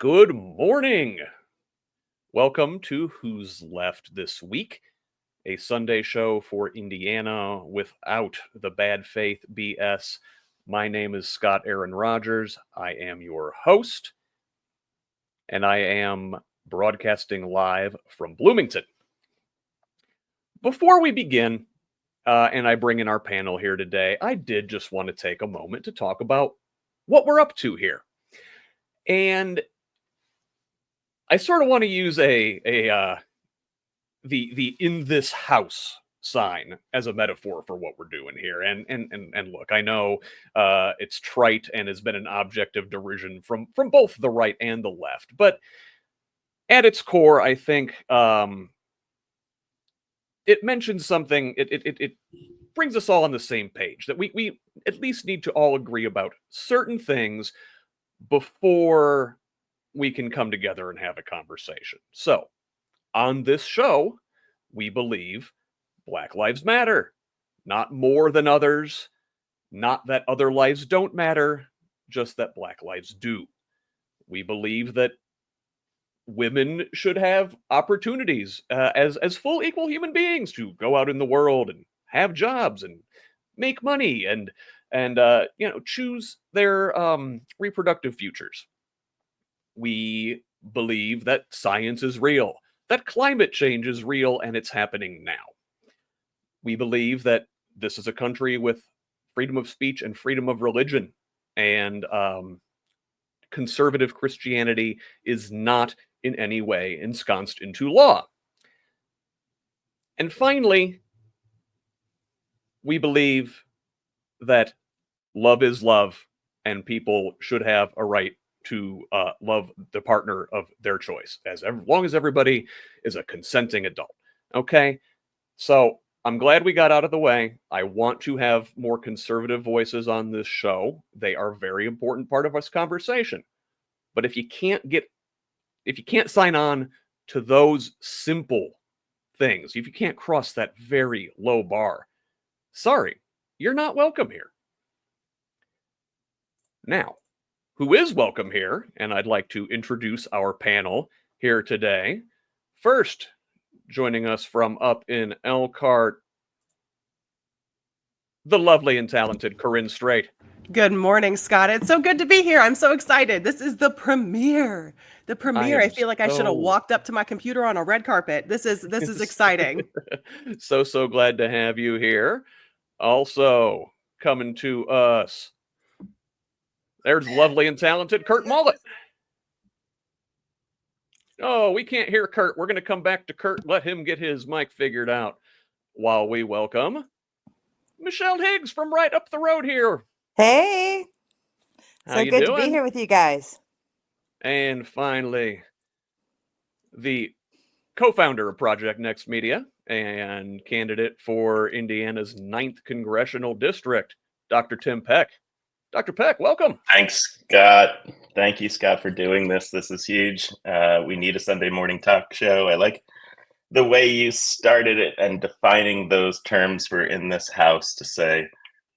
Good morning. Welcome to Who's Left This Week, a Sunday show for Indiana without the bad faith BS. My name is Scott Aaron Rogers. I am your host, and I am broadcasting live from Bloomington. Before we begin, and I bring in our panel here today, I did just want to take a moment to talk about what we're up to here. And I sort of want to use the in this house sign as a metaphor for what we're doing here. And look, I know it's trite and has been an object of derision from both the right and the left, but at its core, I think it mentions something. It brings us all on the same page, that we at least need to all agree about certain things before we can come together and have a conversation. So, on this show, we believe Black Lives Matter. Not more than others, not that other lives don't matter, just that Black lives do. We believe that women should have opportunities as full equal human beings to go out in the world and have jobs and make money and choose their reproductive futures. We believe that science is real, that climate change is real, and it's happening now. We believe that this is a country with freedom of speech and freedom of religion, and conservative Christianity is not in any way ensconced into law. And finally, we believe that love is love, and people should have a right to love the partner of their choice, as long as everybody is a consenting adult. Okay? So I'm glad we got out of the way. I want to have more conservative voices on this show. They are a very important part of this conversation. But if you can't sign on to those simple things, if you can't cross that very low bar, sorry, you're not welcome here. Now, who is welcome here, and I'd like to introduce our panel here today. First, joining us from up in Elkhart, the lovely and talented Corinne Strait. Good morning, Scott. It's so good to be here. I'm so excited. This is the premiere. I feel like I should have walked up to my computer on a red carpet. This is exciting. So glad to have you here. Also coming to us, there's lovely and talented Kurt Mullet. Oh, we can't hear Kurt. We're going to come back to Kurt, let him get his mic figured out while we welcome Michelle Higgs from right up the road here. Hey. How so you good doing? To be here with you guys. And finally, the co-founder of Project Next Media and candidate for Indiana's 9th Congressional District, Dr. Tim Peck. Dr. Peck, welcome. Thanks, Scott. Thank you, Scott, for doing this. This is huge. We need a Sunday morning talk show. I like the way you started it and defining those terms for in this house to say,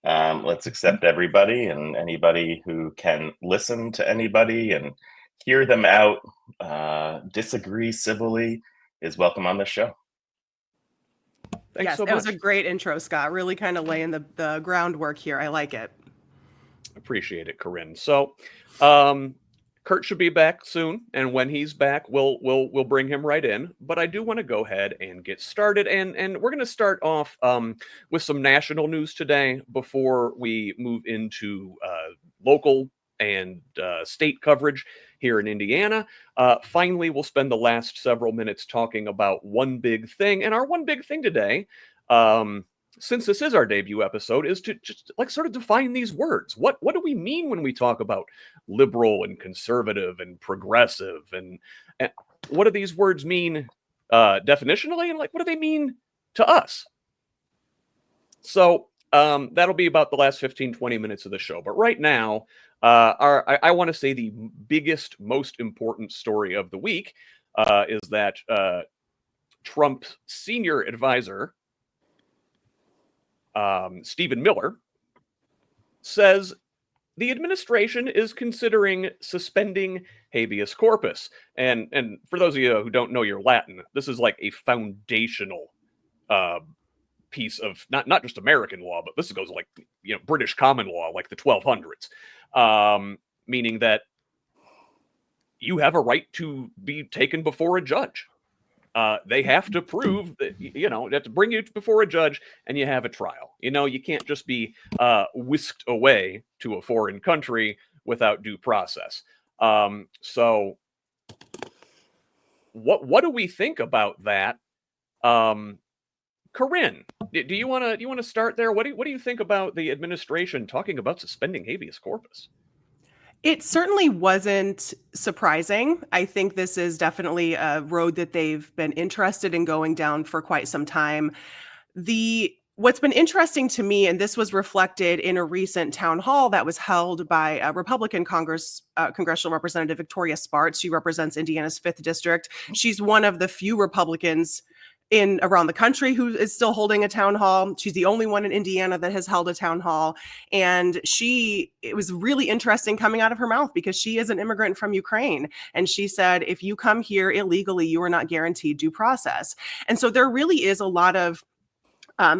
let's accept everybody and anybody who can listen to anybody and hear them out, disagree civilly, is welcome on the show. Thanks so much. It was a great intro, Scott. Really kind of laying the groundwork here. I like it. Appreciate it, Corinne. So, Kurt should be back soon, and when he's back, we'll bring him right in. But I do want to go ahead and get started, and we're going to start off with some national news today before we move into local and state coverage here in Indiana. Finally, we'll spend the last several minutes talking about one big thing, and our one big thing today, since this is our debut episode, is to just sort of define these words. What do we mean when we talk about liberal and conservative and progressive, and what do these words mean definitionally, and what do they mean to us? So that'll be about the last 15-20 minutes of the show. But right now, I want to say the biggest, most important story of the week is that Trump's senior advisor, Stephen Miller, says the administration is considering suspending habeas corpus. And for those of you who don't know your Latin, this is like a foundational piece of not just American law, but this goes like British common law, like the 1200s, meaning that you have a right to be taken before a judge. They have to prove that, they have to bring you before a judge and you have a trial. You can't just be whisked away to a foreign country without due process. So what do we think about that? Corinne, do you want to start there? What do you think about the administration talking about suspending habeas corpus? It certainly wasn't surprising. I think this is definitely a road that they've been interested in going down for quite some time. What's been interesting to me, and this was reflected in a recent town hall that was held by a Republican congressional representative, Victoria Spartz. She represents Indiana's 5th district. She's one of the few Republicans around the country who is still holding a town hall. She's the only one in Indiana that has held a town hall. And it was really interesting coming out of her mouth because she is an immigrant from Ukraine. And she said, if you come here illegally, you are not guaranteed due process. And so there really is a lot of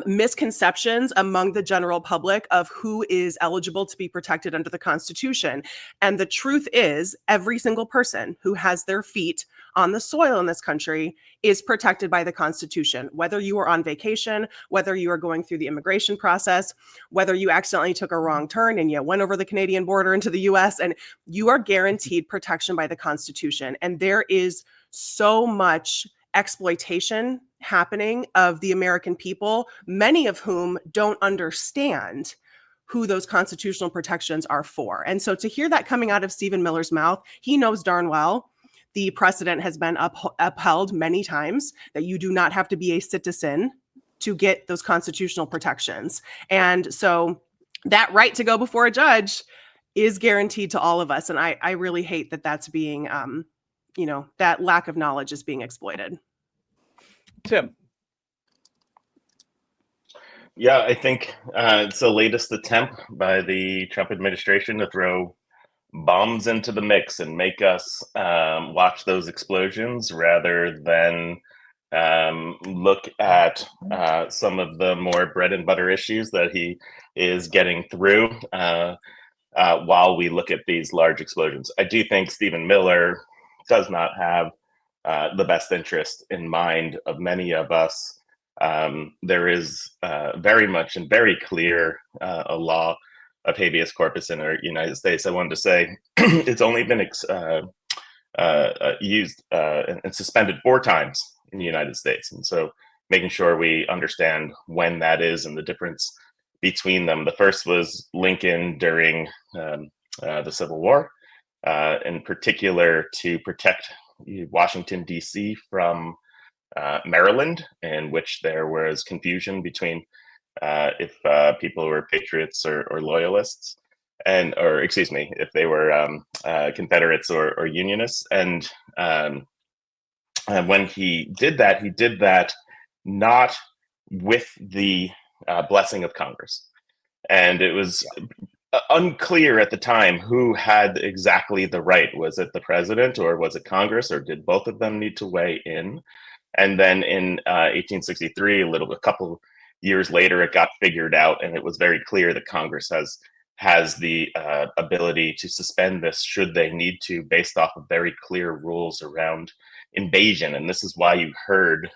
misconceptions among the general public of who is eligible to be protected under the Constitution. And the truth is, every single person who has their feet on the soil in this country is protected by the Constitution, whether you are on vacation, whether you are going through the immigration process, whether you accidentally took a wrong turn and you went over the Canadian border into the US, and you are guaranteed protection by the Constitution. And there is so much exploitation happening of the American people, many of whom don't understand who those constitutional protections are for. And so to hear that coming out of Stephen Miller's mouth, he knows darn well the precedent has been upheld many times that you do not have to be a citizen to get those constitutional protections. And so that right to go before a judge is guaranteed to all of us. And I really hate that that's being, that lack of knowledge is being exploited. Tim. Yeah, I think it's the latest attempt by the Trump administration to throw bombs into the mix and make us watch those explosions rather than look at some of the more bread and butter issues that he is getting through while we look at these large explosions. I do think Stephen Miller does not have the best interest in mind of many of us. There is very much and very clear a law of habeas corpus in our United States. I wanted to say it's only been used and suspended 4 times in the United States. And so making sure we understand when that is and the difference between them. The first was Lincoln during the Civil War, in particular to protect Washington, D.C. from Maryland, in which there was confusion between if people were patriots or loyalists, or excuse me, if they were Confederates or Unionists. And when he did that not with the blessing of Congress. And it was unclear at the time who had exactly the right. Was it the president or was it Congress, or did both of them need to weigh in? And then in 1863, a couple years later, it got figured out, and it was very clear that Congress has the ability to suspend this should they need to, based off of very clear rules around invasion. And this is why you heard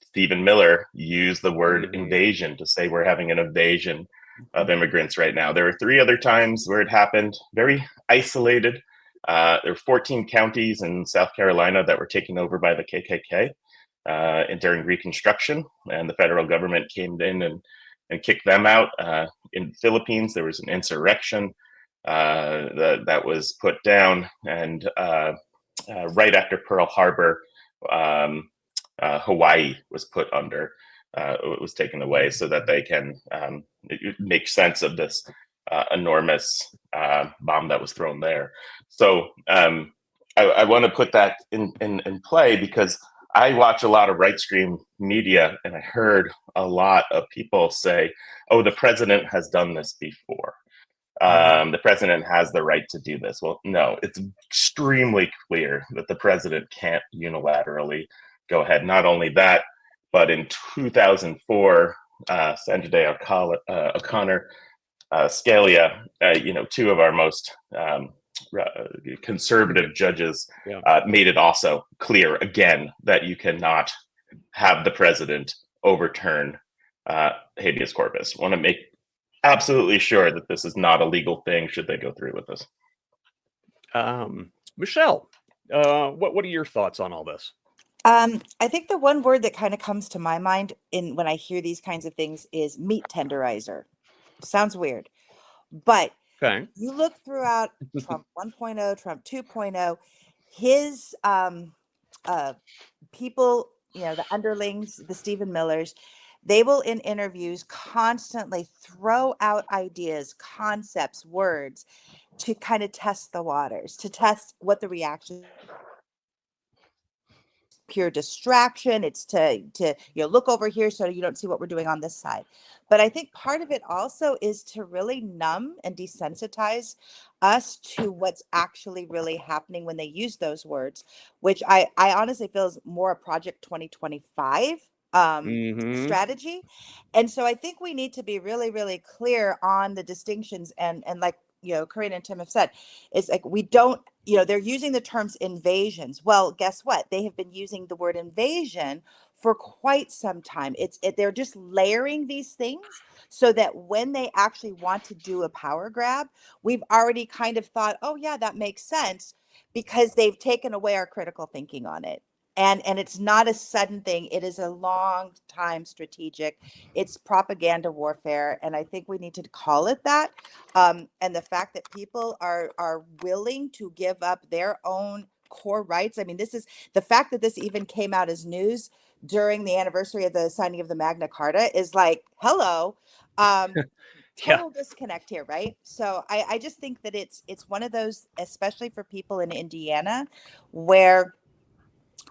Stephen Miller use the word invasion to say we're having an invasion of immigrants right now. There were 3 other times where it happened, very isolated. There were 14 counties in South Carolina that were taken over by the KKK during Reconstruction, and the federal government came in and kicked them out. In the Philippines, there was an insurrection that was put down, and right after Pearl Harbor, Hawaii was put under. It was taken away so that they can make sense of this enormous bomb that was thrown there. So I want to put that in play because I watch a lot of right-stream media, and I heard a lot of people say, oh, the president has done this before. The president has the right to do this. Well, no, it's extremely clear that the president can't unilaterally go ahead. Not only that, but in 2004, Sandra Day O'Connor, Scalia, two of our most conservative judges, made it also clear again that you cannot have the president overturn habeas corpus. Want to make absolutely sure that this is not a legal thing should they go through with this. Michelle, what are your thoughts on all this? I think the one word that kind of comes to my mind when I hear these kinds of things is meat tenderizer. Sounds weird, but Okay. you look throughout Trump 1.0, Trump 2.0, his people, the underlings, the Stephen Millers, they will in interviews constantly throw out ideas, concepts, words to kind of test the waters, to test what the reaction. Pure distraction. It's to look over here so you don't see what we're doing on this side. But I think part of it also is to really numb and desensitize us to what's actually really happening when they use those words, which I honestly feel is more a Project 2025 strategy. And so I think we need to be really, really clear on the distinctions and like Corinne and Tim have said, it's like we don't, they're using the terms invasions. Well, guess what? They have been using the word invasion for quite some time. They're just layering these things so that when they actually want to do a power grab, we've already kind of thought, oh yeah, that makes sense, because they've taken away our critical thinking on it. And it's not a sudden thing. It is a long time strategic. It's propaganda warfare. And I think we need to call it that. And the fact that people are willing to give up their own core rights. I mean, this is the fact that this even came out as news during the anniversary of the signing of the Magna Carta is like, hello, total disconnect here, right? So I just think that it's one of those, especially for people in Indiana, where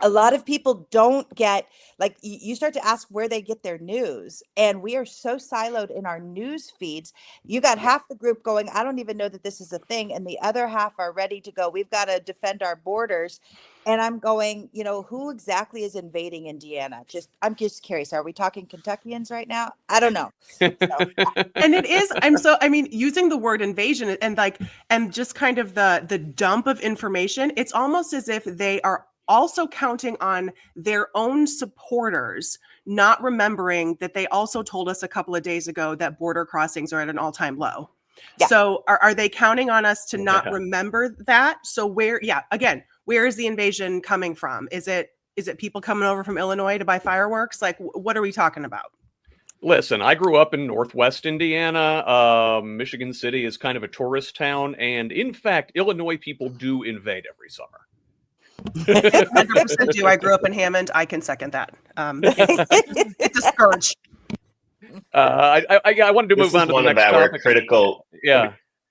a lot of people don't get, like, you start to ask where they get their news, and we are so siloed in our news feeds. You got half the group going, I don't even know that this is a thing, and the other half are ready to go, we've got to defend our borders. And I'm going, who exactly is invading Indiana? I'm just curious, are we talking Kentuckians right now? I don't know. So, yeah. And it is, using the word invasion and just kind of the dump of information, it's almost as if they are also counting on their own supporters, not remembering that they also told us a couple of days ago that border crossings are at an all-time low. Yeah. So are they counting on us to not remember that? So where is the invasion coming from? Is it people coming over from Illinois to buy fireworks? Like, what are we talking about? Listen, I grew up in Northwest Indiana. Michigan City is kind of a tourist town. And in fact, Illinois people do invade every summer. 100% do. I grew up in Hammond. I can second that. It's a scourge. I wanted to move on to the next topic.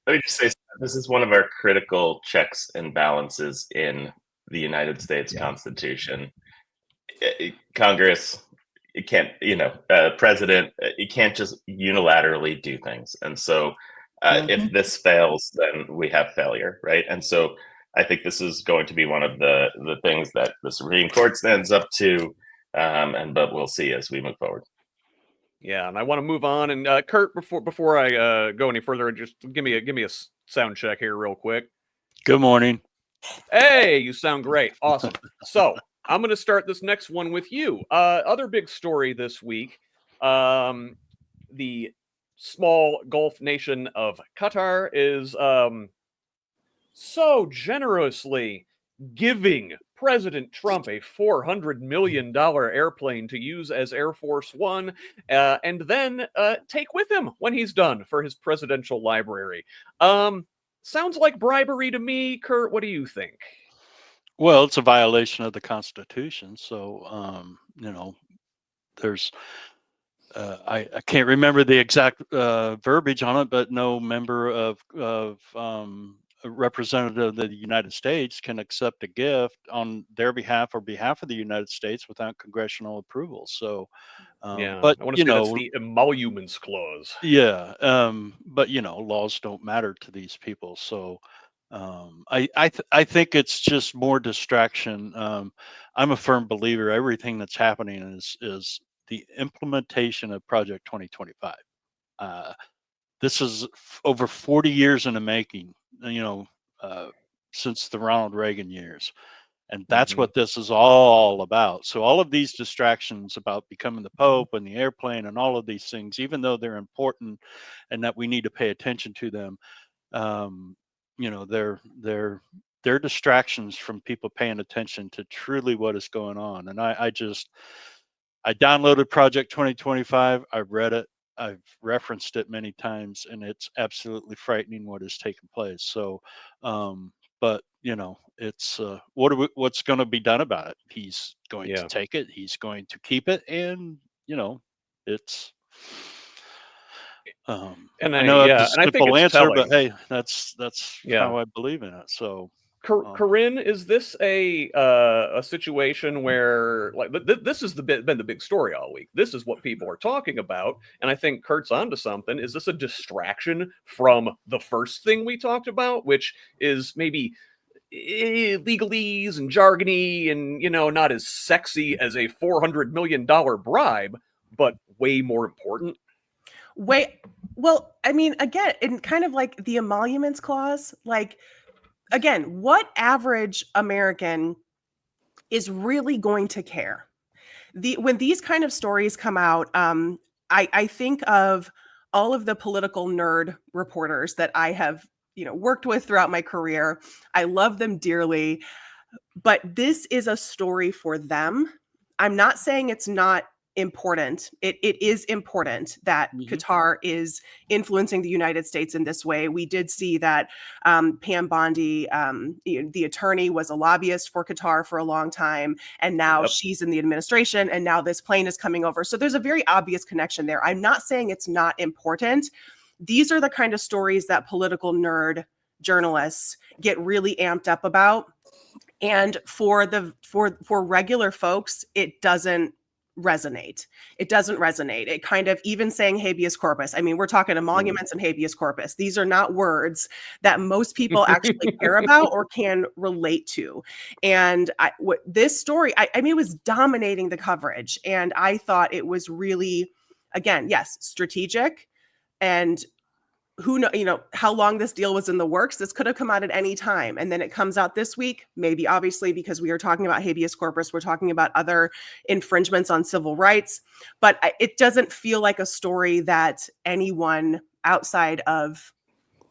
Let me just say, this is one of our critical checks and balances in the United States Constitution. Congress, it can't, president, you can't just unilaterally do things. And so if this fails, then we have failure, right? And so I think this is going to be one of the things that the Supreme Court stands up to, but we'll see as we move forward. Yeah, and I want to move on. And Kurt, before I go any further, just give me a sound check here real quick. Good morning. Hey, you sound great. Awesome. So I'm going to start this next one with you. Other big story this week, the small Gulf nation of Qatar is so generously giving President Trump a $400 million airplane to use as Air Force One, and then take with him when he's done for his presidential library. Sounds like bribery to me. Kurt, what do you think? Well, it's a violation of the Constitution. So, there's, I can't remember the exact verbiage on it, but no member of a representative of the United States can accept a gift on their behalf or behalf of the United States without congressional approval. So, Yeah, but I want to say that's the emoluments clause. yeah, but laws don't matter to these people. So, I think it's just more distraction. I'm a firm believer everything that's happening is the implementation of Project 2025. Uh, this is over 40 years in the making, uh, since the Ronald Reagan years. And that's Mhm. what this is all about. So all of these distractions about becoming the Pope and the airplane and all of these things, even though they're important and that we need to pay attention to them, um, they're distractions from people paying attention to truly what is going on. And I downloaded Project 2025. I've read it. I've referenced it many times, and it's absolutely frightening what has taken place. So, but it's what's going to be done about it. He's going to Yeah. take it. He's going to keep it, and it's. And I know that's a I think simple it's answer, but telling. hey, that's Yeah. how I believe in it. So, Corinne, is this a situation where like this has been the big story all week? This is what people are talking about, and I think Kurt's onto something. Is this a distraction from the first thing we talked about, which is maybe legalese and jargony and not as sexy as a $400 million bribe, but way more important? Well, I mean, again, in kind of like the emoluments clause, like, again, what average American is really going to care? When these kind of stories come out, I think of all of the political nerd reporters that I have, worked with throughout my career. I love them dearly, but this is a story for them. I'm not saying it's not important. It is important that Qatar is influencing the United States in this way. We did see that Pam Bondi, the attorney, was a lobbyist for Qatar for a long time, and now she's in the administration, and now this plane is coming over. So there's a very obvious connection there. I'm not saying it's not important. These are the kind of stories that political nerd journalists get really amped up about. And for regular folks, it doesn't resonate. It doesn't resonate. It kind of, even saying habeas corpus. I mean, we're talking emoluments and habeas corpus. These are not words that most people actually care about or can relate to. And this story, I mean, it was dominating the coverage. And I thought it was really, again, yes, strategic. And who know, how long this deal was in the works. This could have come out at any time. And then it comes out this week, maybe obviously because we are talking about habeas corpus, we're talking about other infringements on civil rights, but it doesn't feel like a story that anyone outside of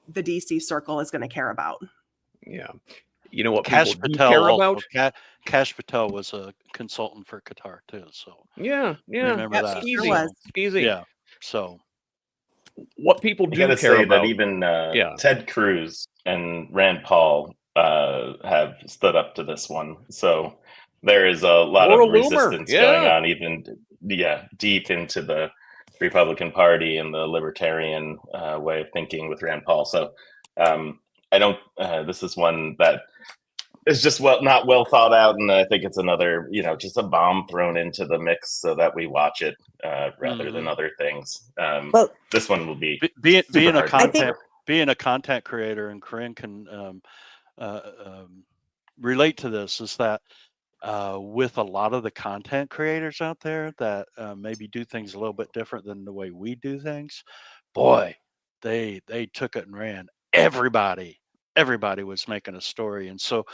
the DC circle is going to care about. Yeah. You know what Cash people do Patel care also, about? Cash Patel was a consultant for Qatar too. So Yeah. remember that. He sure Easy. was. Easy. Yeah. So what people I do gotta care say that about. even Yeah. Ted Cruz and Rand Paul have stood up to this one. So there is a lot Laura of Loomer, resistance going on, even deep into the Republican Party and the libertarian way of thinking with Rand Paul. So I don't. This is one that is just not well thought out, and I think it's another, just a bomb thrown into the mix so that we watch it rather than other things. Well, This one will be being a hard to content being a content creator, and Corinne can relate to this, is that with a lot of the content creators out there that maybe do things a little bit different than the way we do things, boy, they took it and ran. Everybody was making a story, and so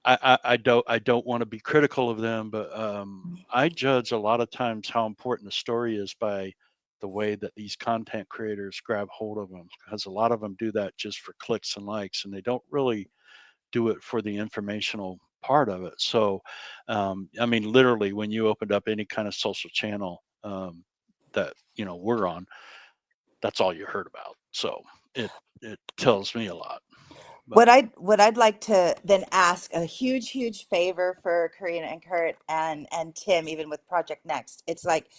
I don't want to be critical of them, but I judge a lot of times how important a story is by the way that these content creators grab hold of them, because a lot of them do that just for clicks and likes, and they don't really do it for the informational part of it. So, I mean, literally, when you opened up any kind of social channel that we're on, that's all you heard about. So it tells me a lot. But what I'd like to then ask a huge favor for Karina and Kurt and Tim, even with Project Next. It's like,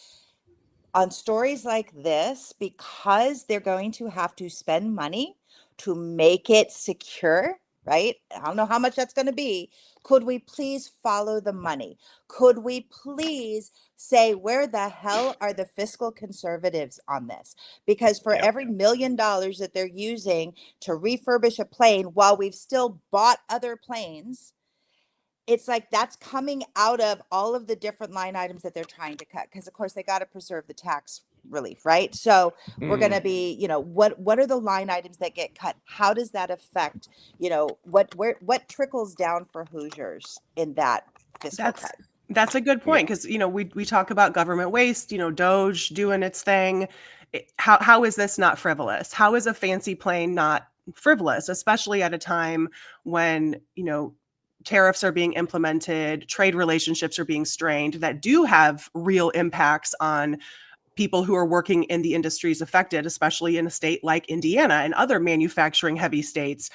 on stories like this, because they're going to have to spend money to make it secure, right? I don't know how much that's going to be. Could we please follow the money? Could we please say, where the hell are the fiscal conservatives on this? Because for every $1 million that they're using to refurbish a plane while we've still bought other planes, it's like that's coming out of all of the different line items that they're trying to cut. Because of course they got to preserve the tax relief, right? So we're going to be, you know, what are the line items that get cut? How does that affect, you know, what trickles down for Hoosiers in that fiscal cut? That's a good point, because, you know, we talk about government waste, you know, Doge doing its thing. How is this not frivolous? How is a fancy plane not frivolous, especially at a time when, you know, tariffs are being implemented, trade relationships are being strained that do have real impacts on people who are working in the industries affected, especially in a state like Indiana and other manufacturing heavy states.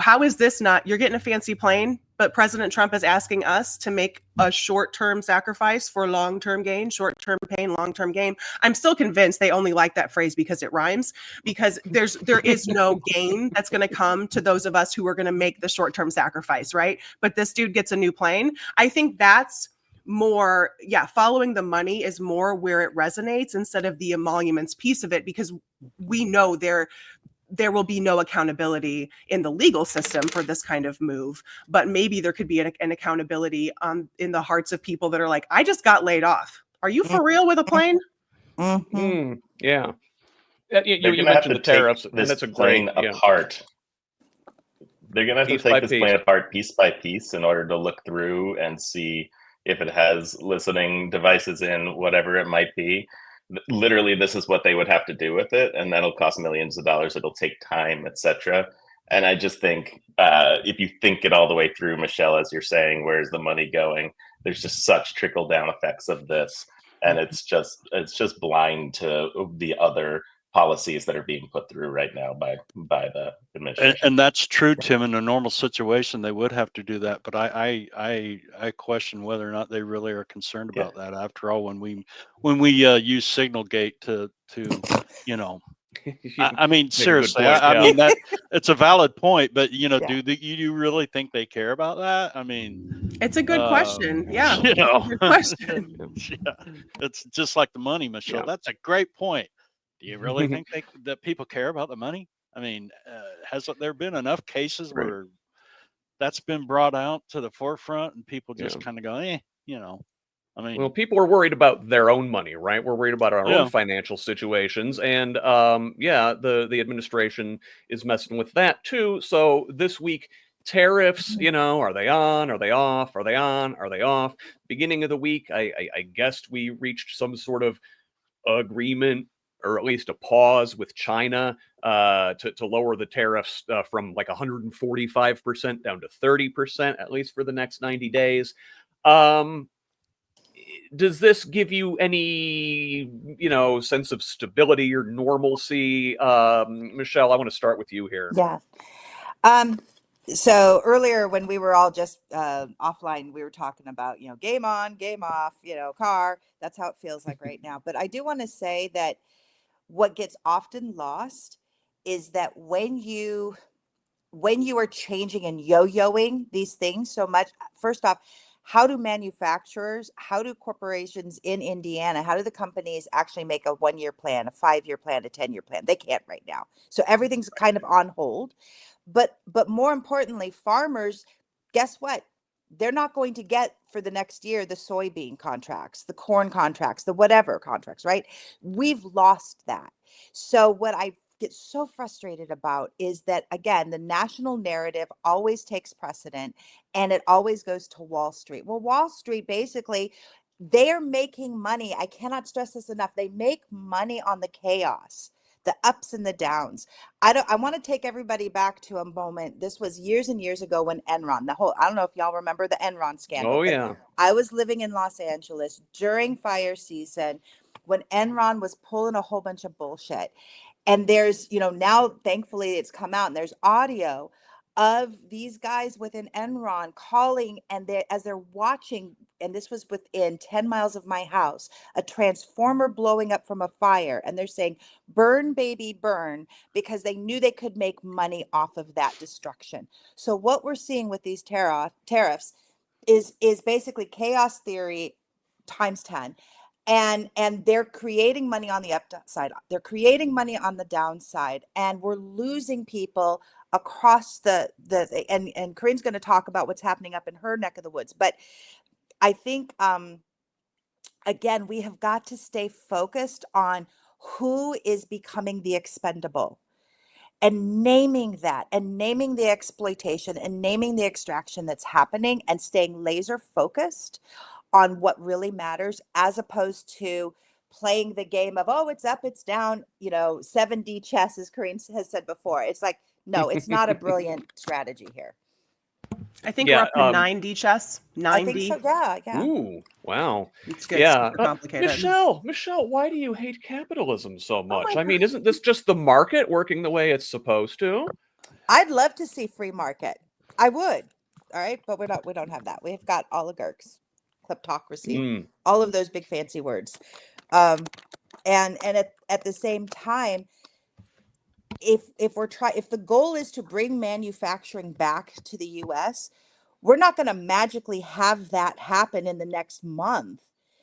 How is this not, you're getting a fancy plane, but President Trump is asking us to make a short-term sacrifice for long-term gain, short-term pain, long-term gain. I'm still convinced they only like that phrase because it rhymes, because there is no gain that's going to come to those of us who are going to make the short-term sacrifice, right? But this dude gets a new plane. I think that's more, following the money is more where it resonates instead of the emoluments piece of it, because we know there will be no accountability in the legal system for this kind of move, but maybe there could be an accountability in the hearts of people that are like, I just got laid off. Are you for real with a plane? Yeah. You mentioned the tariffs, and this that's a plane great apart. They're going to have Piece to by take this piece. plane apart piece by piece in order to look through and see if it has listening devices in, whatever it might be. Literally, this is what they would have to do with it, and that'll cost millions of dollars. It'll take time, etc. And I just think if you think it all the way through, Michelle, as you're saying, where's the money going? There's just such trickle down effects of this, and it's just blind to the other policies that are being put through right now by the administration. And that's true, Tim. In a normal situation, they would have to do that, but I question whether or not they really are concerned about that. After all, when we use Signalgate to you know, I mean, seriously, I mean that it's a valid point, but you know, do you really think they care about that? I mean, it's a good question. Yeah, you know, good question. It's just like the money, Michelle. Yeah. That's a great point. Do you really think that people care about the money? I mean, has there been enough cases where that's been brought out to the forefront and people just kind of go, you know? I mean, well, people are worried about their own money, right? We're worried about our own financial situations, and the administration is messing with that too. So this week, tariffs, you know, are they on? Are they off? Are they on? Are they off? Beginning of the week, I guessed we reached some sort of agreement, or at least a pause with China to lower the tariffs from like 145% down to 30%, at least for the next 90 days. Does this give you any, you know, sense of stability or normalcy? Michelle, I want to start with you here. Yeah. So earlier when we were all just offline, we were talking about, you know, game on, game off, you know, car. That's how it feels like right now. But I do want to say that what gets often lost is that when you are changing and yo-yoing these things so much, first off, how do manufacturers, how do corporations in Indiana, how do the companies actually make a 1-year plan, a 5-year plan, a 10-year plan? They can't right now. So everything's kind of on hold. But more importantly, farmers, guess what? They're not going to get for the next year the soybean contracts, the corn contracts, the whatever contracts, right? We've lost that. So what I get so frustrated about is that, again, the national narrative always takes precedent and it always goes to Wall Street. Well, Wall Street, basically, they're making money. I cannot stress this enough. They make money on the chaos, the ups and the downs. I want to take everybody back to a moment. This was years and years ago when Enron, I don't know if y'all remember the Enron scandal. Oh, yeah. I was living in Los Angeles during fire season when Enron was pulling a whole bunch of bullshit. And there's, you know, now thankfully it's come out and there's audio of these guys within Enron calling, and as they're watching, and this was within 10 miles of my house, a transformer blowing up from a fire, and they're saying, burn, baby, burn, because they knew they could make money off of that destruction. So what we're seeing with these tariffs is basically chaos theory times 10. And they're creating money on the upside, they're creating money on the downside, and we're losing people across and Corinne's going to talk about what's happening up in her neck of the woods. But I think again, we have got to stay focused on who is becoming the expendable, and naming that, and naming the exploitation, and naming the extraction that's happening, and staying laser focused on what really matters, as opposed to playing the game of, oh, it's up, it's down, 7D chess, as Corinne has said before. It's like, no, it's not a brilliant strategy here. I think we're up to 9D chess. 9D. I think so. Yeah. Ooh, wow. It's good. Super complicated. Michelle, why do you hate capitalism so much? I mean, isn't this just the market working the way it's supposed to? I'd love to see free market. I would. All right, but we don't have that. We've got oligarchs, kleptocracy, all of those big fancy words. And at the same time, if the goal is to bring manufacturing back to the US, we're not going to magically have that happen in the next month.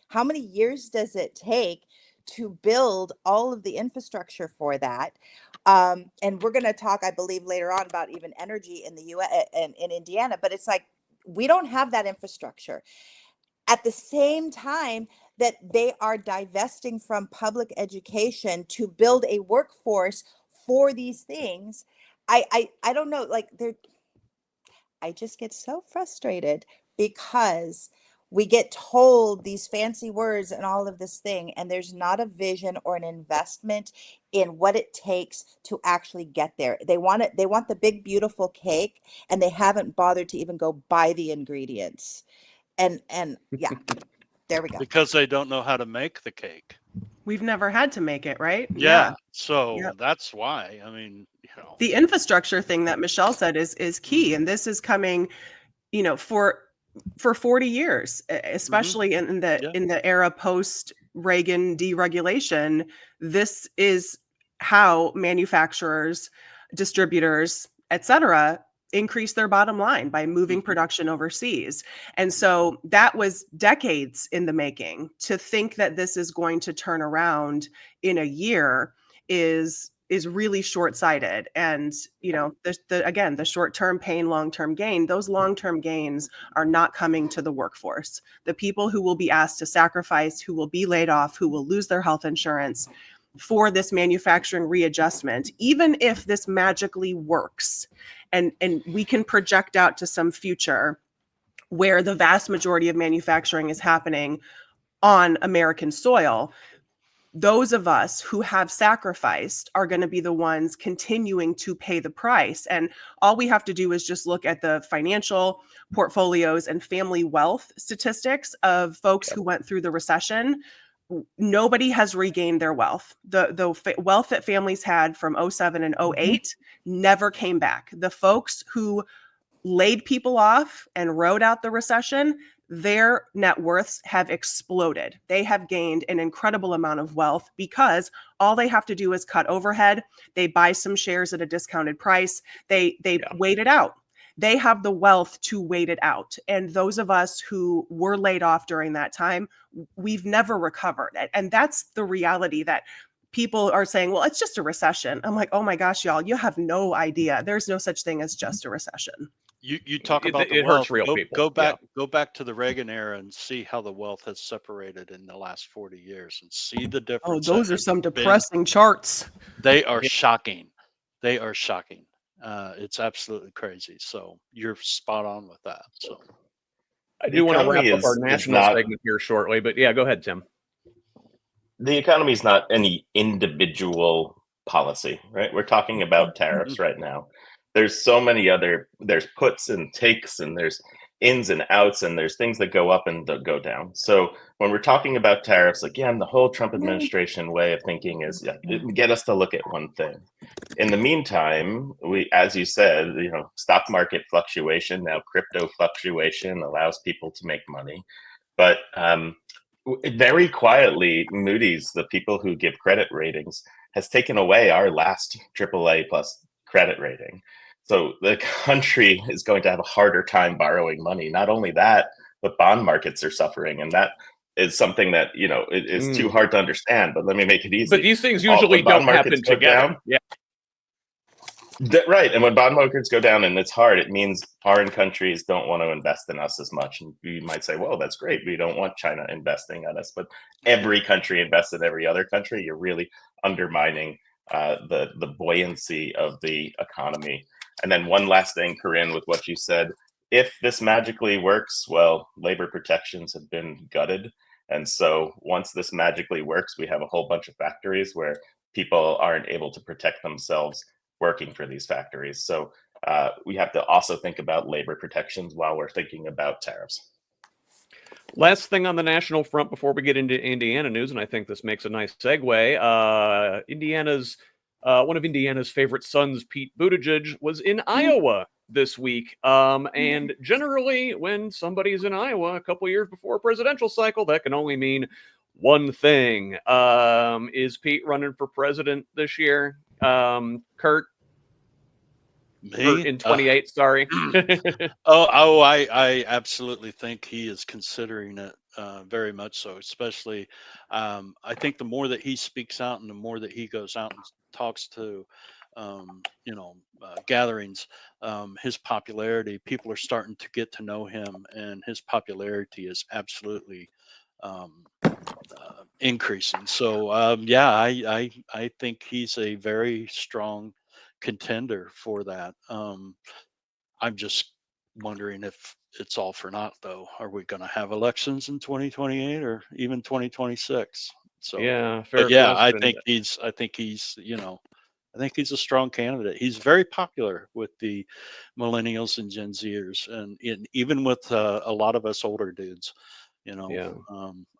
How many years does it take to build all of the infrastructure for that? And we're going to talk, I believe, later on about even energy in the US and in Indiana, but it's like, we don't have that infrastructure. At the same time that they are divesting from public education to build a workforce for these things, I don't know, like I just get so frustrated because we get told these fancy words and all of this thing, and there's not a vision or an investment in what it takes to actually get there. They want the big beautiful cake, and they haven't bothered to even go buy the ingredients. And yeah, there we go. Because they don't know how to make the cake. We've never had to make it, right? Yeah. So that's why. I mean, the infrastructure thing that Michelle said is key, and this is coming, for 40 years, especially in the era post Reagan deregulation. This is how manufacturers, distributors, etc., increase their bottom line by moving production overseas. And so that was decades in the making. To think that this is going to turn around in a year is really short-sighted. And the short-term pain, long-term gain, those long-term gains are not coming to the workforce. The people who will be asked to sacrifice, who will be laid off, who will lose their health insurance for this manufacturing readjustment, even if this magically works, and we can project out to some future where the vast majority of manufacturing is happening on American soil, those of us who have sacrificed are going to be the ones continuing to pay the price. And all we have to do is just look at the financial portfolios and family wealth statistics of folks who went through the recession. Nobody has regained their wealth. The wealth that families had from 07 and 08 never came back. The folks who laid people off and rode out the recession, their net worths have exploded. They have gained an incredible amount of wealth because all they have to do is cut overhead. They buy some shares at a discounted price. They wait it out. They have the wealth to wait it out. And those of us who were laid off during that time, we've never recovered. And that's the reality, that people are saying, well, it's just a recession. I'm like, oh my gosh, y'all, you have no idea. There's no such thing as just a recession. You talk about the it wealth. Hurts real people. Go back to the Reagan era and see how the wealth has separated in the last 40 years and see the difference. Oh, those are some depressing charts. They are shocking. They are shocking. It's absolutely crazy. So you're spot on with that. So I do want to wrap up our national segment here shortly, but yeah, go ahead, Tim. The economy is not any individual policy, right? We're talking about tariffs right now. There's so many there's puts and takes, and there's ins and outs, and there's things that go up and that go down. So when we're talking about tariffs, again, the whole Trump administration way of thinking is get us to look at one thing. In the meantime, we, as you said, stock market fluctuation, now crypto fluctuation allows people to make money. But very quietly, Moody's, the people who give credit ratings, has taken away our last AAA plus credit rating. So the country is going to have a harder time borrowing money. Not only that, but bond markets are suffering. And that is something that, it is too hard to understand, but let me make it easy. But these things usually don't happen together. Down, right. And when bond markets go down and it's hard, it means foreign countries don't want to invest in us as much. And you might say, well, that's great. We don't want China investing in us. But every country invests in every other country. You're really undermining the buoyancy of the economy. And then one last thing, Corinne, with what you said, if this magically works, well, labor protections have been gutted. And so once this magically works, we have a whole bunch of factories where people aren't able to protect themselves working for these factories. So we have to also think about labor protections while we're thinking about tariffs. Last thing on the national front before we get into Indiana news, and I think this makes a nice segue. One of Indiana's favorite sons, Pete Buttigieg, was in Iowa this week. And generally, when somebody's in Iowa a couple years before a presidential cycle, that can only mean one thing. Is Pete running for president this year? Kurt? Me? In 28, sorry. I absolutely think he is considering it very much so, especially I think the more that he speaks out and the more that he goes out and talks to gatherings, his popularity, people are starting to get to know him, and his popularity is absolutely increasing. So I think he's a very strong contender for that. I'm just wondering if it's all for naught, though. Are we going to have elections in 2028 or even 2026? So yeah, fair but yeah, question. I think he's a strong candidate. He's very popular with the millennials and Gen Zers, and even with a lot of us older dudes.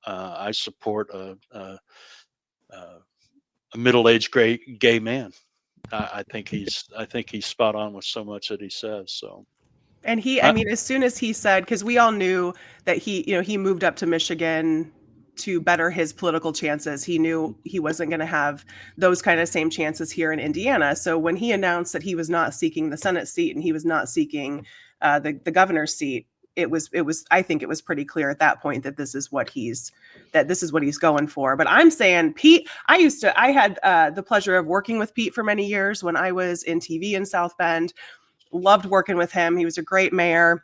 I support a middle-aged gay man. I think he's spot on with so much that he says. So, and I mean, as soon as he said, because we all knew that he moved up to Michigan to better his political chances. He knew he wasn't going to have those kind of same chances here in Indiana. So when he announced that he was not seeking the Senate seat and he was not seeking the governor's seat, it was I think it was pretty clear at that point that this is what he's going for. But I'm saying Pete, I had the pleasure of working with Pete for many years when I was in TV in South Bend. Loved working with him. He was a great mayor.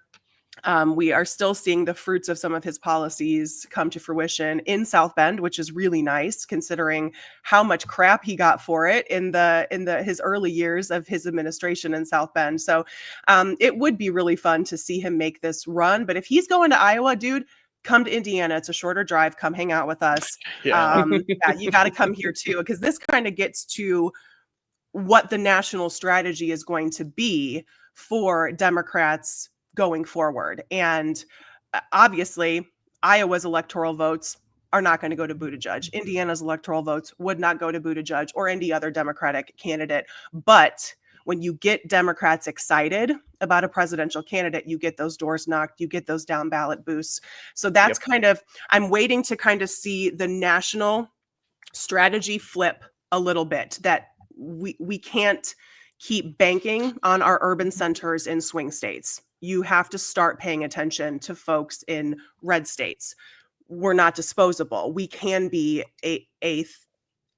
We are still seeing the fruits of some of his policies come to fruition in South Bend, which is really nice considering how much crap he got for it in his early years of his administration in South Bend. So it would be really fun to see him make this run. But if he's going to Iowa, dude, come to Indiana. It's a shorter drive. Come hang out with us. Yeah, You got to come here too, because this kind of gets to what the national strategy is going to be for Democrats going forward. And obviously, Iowa's electoral votes are not going to go to Buttigieg. Indiana's electoral votes would not go to Buttigieg or any other Democratic candidate. But when you get Democrats excited about a presidential candidate, you get those doors knocked, you get those down ballot boosts. So that's I'm waiting to kind of see the national strategy flip a little bit, that we can't keep banking on our urban centers in swing states. You have to start paying attention to folks in red states. We're not disposable. We can be an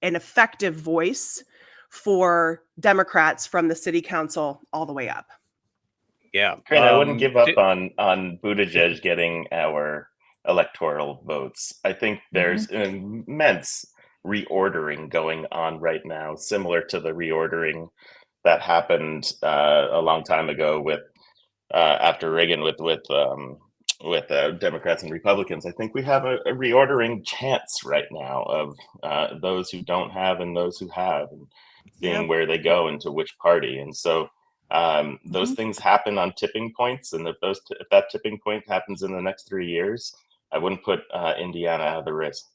effective voice for Democrats from the city council all the way up. Yeah. Great. I wouldn't give up on Buttigieg getting our electoral votes. I think there's an immense reordering going on right now, similar to the reordering that happened a long time ago with after Reagan with Democrats and Republicans. I think we have a reordering chance right now of those who don't have and those who have, and seeing where they go into which party. And so Those things happen on tipping points, and if that tipping point happens in the next 3 years, I wouldn't put Indiana out of the race.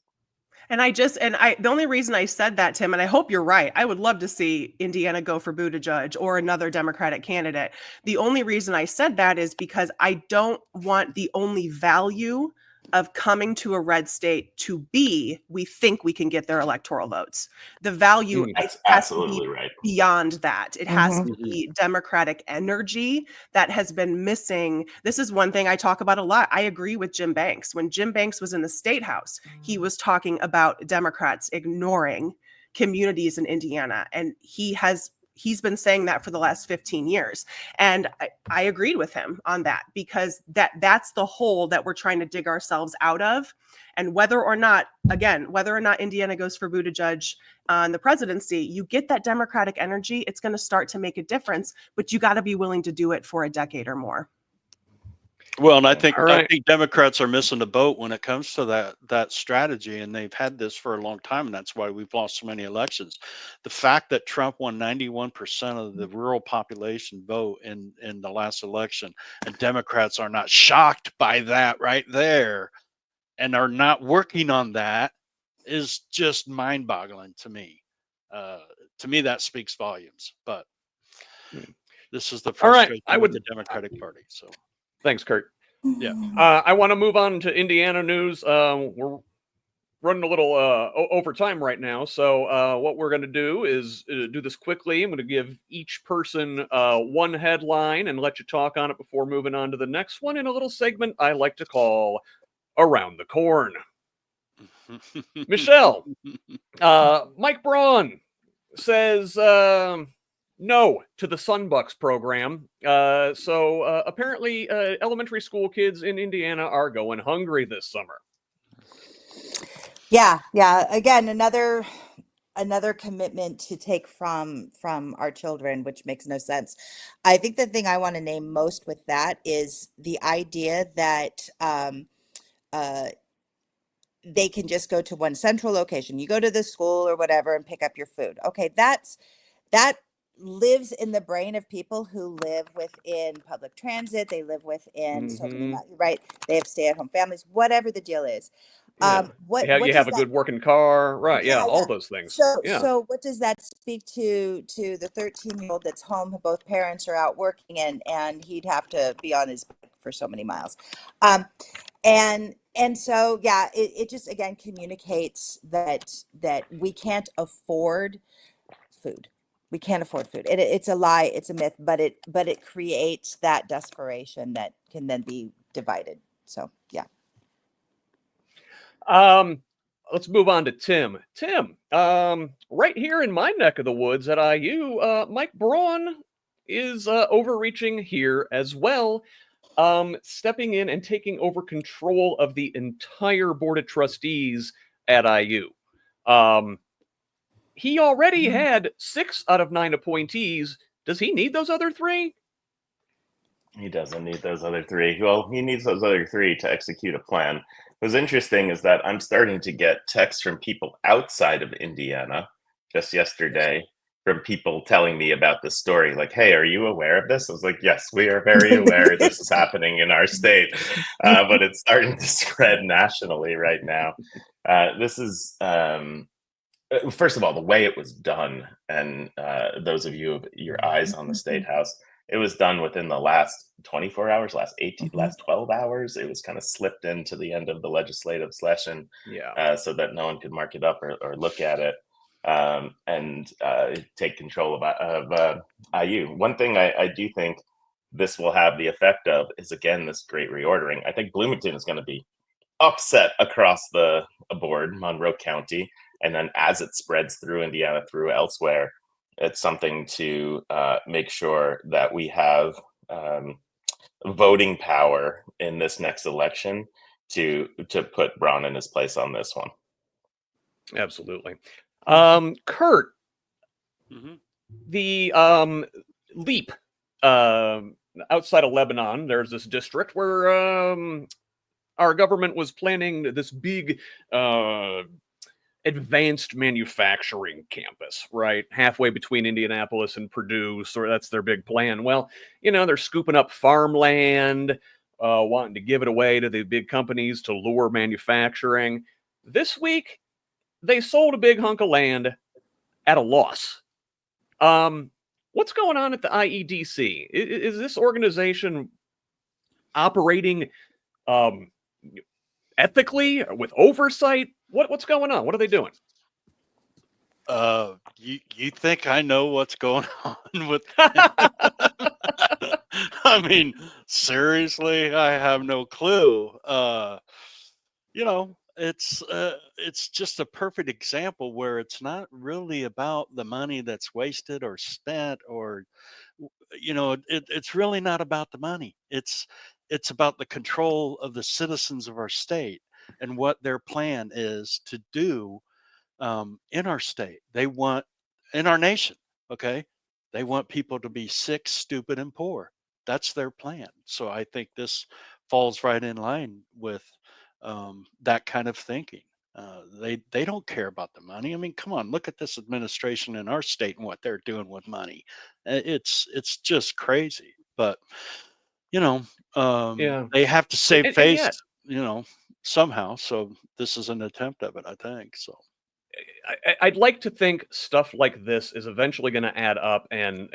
And the only reason I said that, Tim, and I hope you're right, I would love to see Indiana go for Buttigieg or another Democratic candidate. The only reason I said that is because I don't want the only value of coming to a red state to be, we think we can get their electoral votes. The value That's has to absolutely be right. beyond that. It has Mhm. to be Democratic energy that has been missing. This is one thing I talk about a lot. I agree with Jim Banks. When Jim Banks was in the state house, he was talking about Democrats ignoring communities in Indiana. And he's been saying that for the last 15 years. And I agreed with him on that, because that's the hole that we're trying to dig ourselves out of. And whether or not Indiana goes for Buttigieg on the presidency, you get that Democratic energy, it's going to start to make a difference, but you got to be willing to do it for a decade or more. Well, and I think All right. Democrats are missing the boat when it comes to that strategy, and they've had this for a long time, and that's why we've lost so many elections. The fact that Trump won 91% of the rural population vote in the last election, and Democrats are not shocked by that right there, and are not working on that, is just mind-boggling to me. To me, that speaks volumes. But this is the All right. frustration with the Democratic Party. So. Thanks, Kurt. Yeah. I want to move on to Indiana news. We're running a little over time right now, so what we're going to do is do this quickly. I'm going to give each person one headline and let you talk on it before moving on to the next one in a little segment I like to call Around the Corn. Michelle, Mike Braun says no to the Sunbucks program. So apparently elementary school kids in Indiana are going hungry this summer. Yeah. Again, another commitment to take from our children, which makes no sense. I think the thing I want to name most with that is the idea that they can just go to one central location. You go to the school or whatever and pick up your food. Okay, that lives in the brain of people who live within public transit. They live within so many, right? They have stay-at-home families, whatever the deal is. What you have a good working car, right? Yeah, all those things. So what does that speak to the 13-year-old that's home? Both parents are out working, and he'd have to be on his bike for so many miles. And so, yeah, it just, again, communicates that we can't afford food. We can't afford food. It's a lie. It's a myth, but it creates that desperation that can then be divided. So, yeah. Let's move on to Tim. Tim, right here in my neck of the woods at IU, Mike Braun is overreaching here as well. Stepping in and taking over control of the entire board of trustees at IU. He already had 6 out of 9 appointees. Does he need those other 3? He doesn't need those other 3. Well, he needs those other 3 to execute a plan. What's interesting is that I'm starting to get texts from people outside of Indiana just yesterday, from people telling me about this story, like, hey, are you aware of this? I was like, yes, we are very aware this is happening in our state, but it's starting to spread nationally right now. This is, first of all, the way it was done, and those of you with your eyes on the State House, it was done within the last 24 hours, last 12 hours. It was kind of slipped into the end of the legislative session, so that no one could mark it up or look at it. And take control of IU. One thing I do think this will have the effect of is, again, this great reordering. I think Bloomington is going to be upset across the board, Monroe County, and then as it spreads through Indiana, through elsewhere, it's something to make sure that we have voting power in this next election to put Braun in his place on this one. Absolutely. Kurt, the LEAP outside of Lebanon, there's this district where our government was planning this big advanced manufacturing campus, right? Halfway between Indianapolis and Purdue. So that's their big plan. Well, they're scooping up farmland, wanting to give it away to the big companies to lure manufacturing. This week, they sold a big hunk of land at a loss. What's going on at the IEDC? Is this organization operating ethically with oversight? What's going on? What are they doing? You think I know what's going on with? I mean, seriously, I have no clue. It's just a perfect example where it's not really about the money that's wasted or spent, or it's really not about the money. It's about the control of the citizens of our state and what their plan is to do in our state. They want in our nation. Okay, they want people to be sick, stupid, and poor. That's their plan. So I think this falls right in line with that kind of thinking. They don't care about the money. I mean, come on, look at this administration in our state and what they're doing with money. It's just crazy. But Yeah. they have to save And face, yet, somehow. So this is an attempt of it, I think. So I'd like to think stuff like this is eventually going to add up and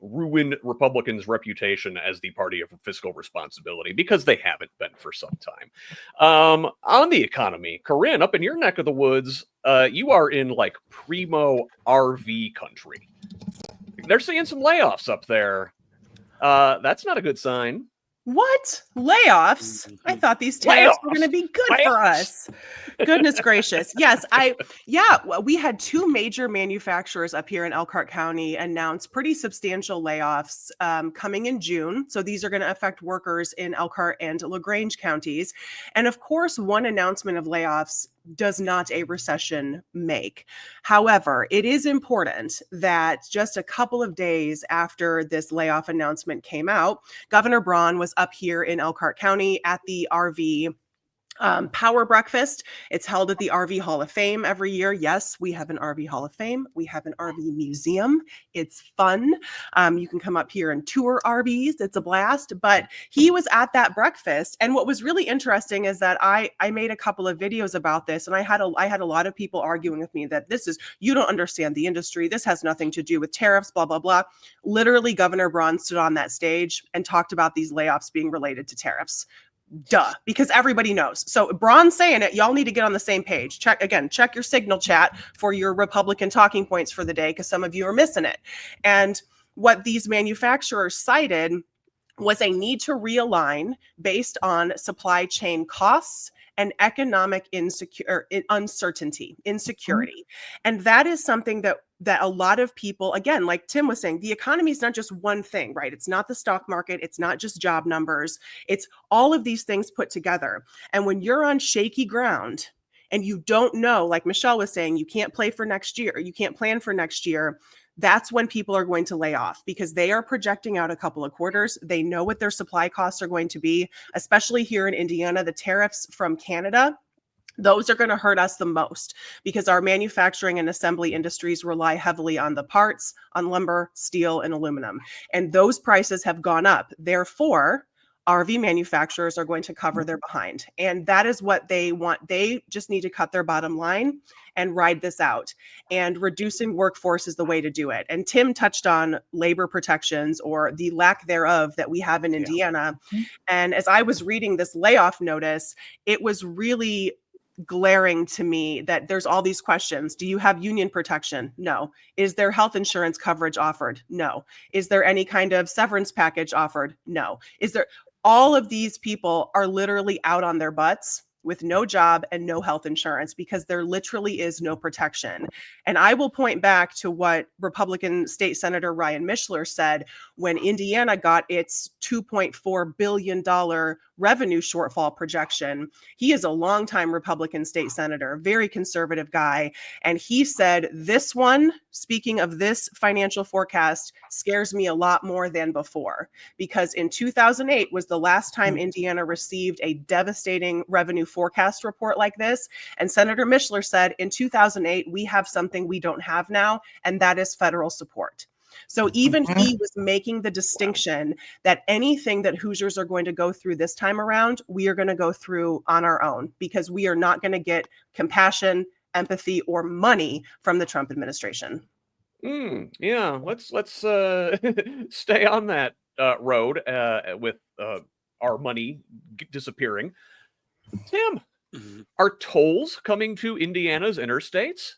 ruin Republicans' reputation as the party of fiscal responsibility, because they haven't been for some time. On the economy, Corinne, up in your neck of the woods, you are in like primo RV country. They're seeing some layoffs up there. That's not a good sign. What? Layoffs? I thought these tariffs were going to be good for us. Goodness gracious. Yes, we had two major manufacturers up here in Elkhart County announce pretty substantial layoffs coming in June. So these are going to affect workers in Elkhart and LaGrange counties. And of course, one announcement of layoffs does not a recession make. However, it is important that just a couple of days after this layoff announcement came out, Governor Braun was up here in Elkhart County at the RV Power Breakfast. It's held at the RV Hall of Fame every year. Yes, we have an RV Hall of Fame. We have an RV museum. It's fun. You can come up here and tour RVs. It's a blast. But he was at that breakfast. And what was really interesting is that I made a couple of videos about this, and I had a lot of people arguing with me that you don't understand the industry. This has nothing to do with tariffs, blah, blah, blah. Literally, Governor Braun stood on that stage and talked about these layoffs being related to tariffs. Duh, because everybody knows. So Braun saying it, y'all need to get on the same page. Check your Signal chat for your Republican talking points for the day, because some of you are missing it. And what these manufacturers cited was a need to realign based on supply chain costs and economic insecurity. And that is something that a lot of people, again, like Tim was saying, the economy is not just one thing, right? It's not the stock market. It's not just job numbers. It's all of these things put together. And when you're on shaky ground and you don't know, like Michelle was saying, you can't play for next year, you can't plan for next year, that's when people are going to lay off, because they are projecting out a couple of quarters. They know what their supply costs are going to be, especially here in Indiana. The tariffs from Canada, those are going to hurt us the most, because our manufacturing and assembly industries rely heavily on the parts, on lumber, steel, and aluminum. And those prices have gone up. Therefore, RV manufacturers are going to cover their behind. And that is what they want. They just need to cut their bottom line and ride this out. And reducing workforce is the way to do it. And Tim touched on labor protections, or the lack thereof, that we have in Indiana. Yeah. And as I was reading this layoff notice, it was really glaring to me that there's all these questions. Do you have union protection? No. Is there health insurance coverage offered? No. Is there any kind of severance package offered? No. All of these people are literally out on their butts with no job and no health insurance, because there literally is no protection. And I will point back to what Republican State Senator Ryan Mishler said when Indiana got its $2.4 billion revenue shortfall projection. He is a longtime Republican state senator, very conservative guy. And he said, this one, speaking of this financial forecast, scares me a lot more than before, because in 2008 was the last time Indiana received a devastating revenue forecast report like this. And Senator Mishler said, in 2008, we have something we don't have now, and that is federal support. So even he was making the distinction that anything that Hoosiers are going to go through this time around, we are going to go through on our own, because we are not going to get compassion, empathy, or money from the Trump administration. Yeah, let's stay on that road with our money disappearing. Tim, are tolls coming to Indiana's interstates?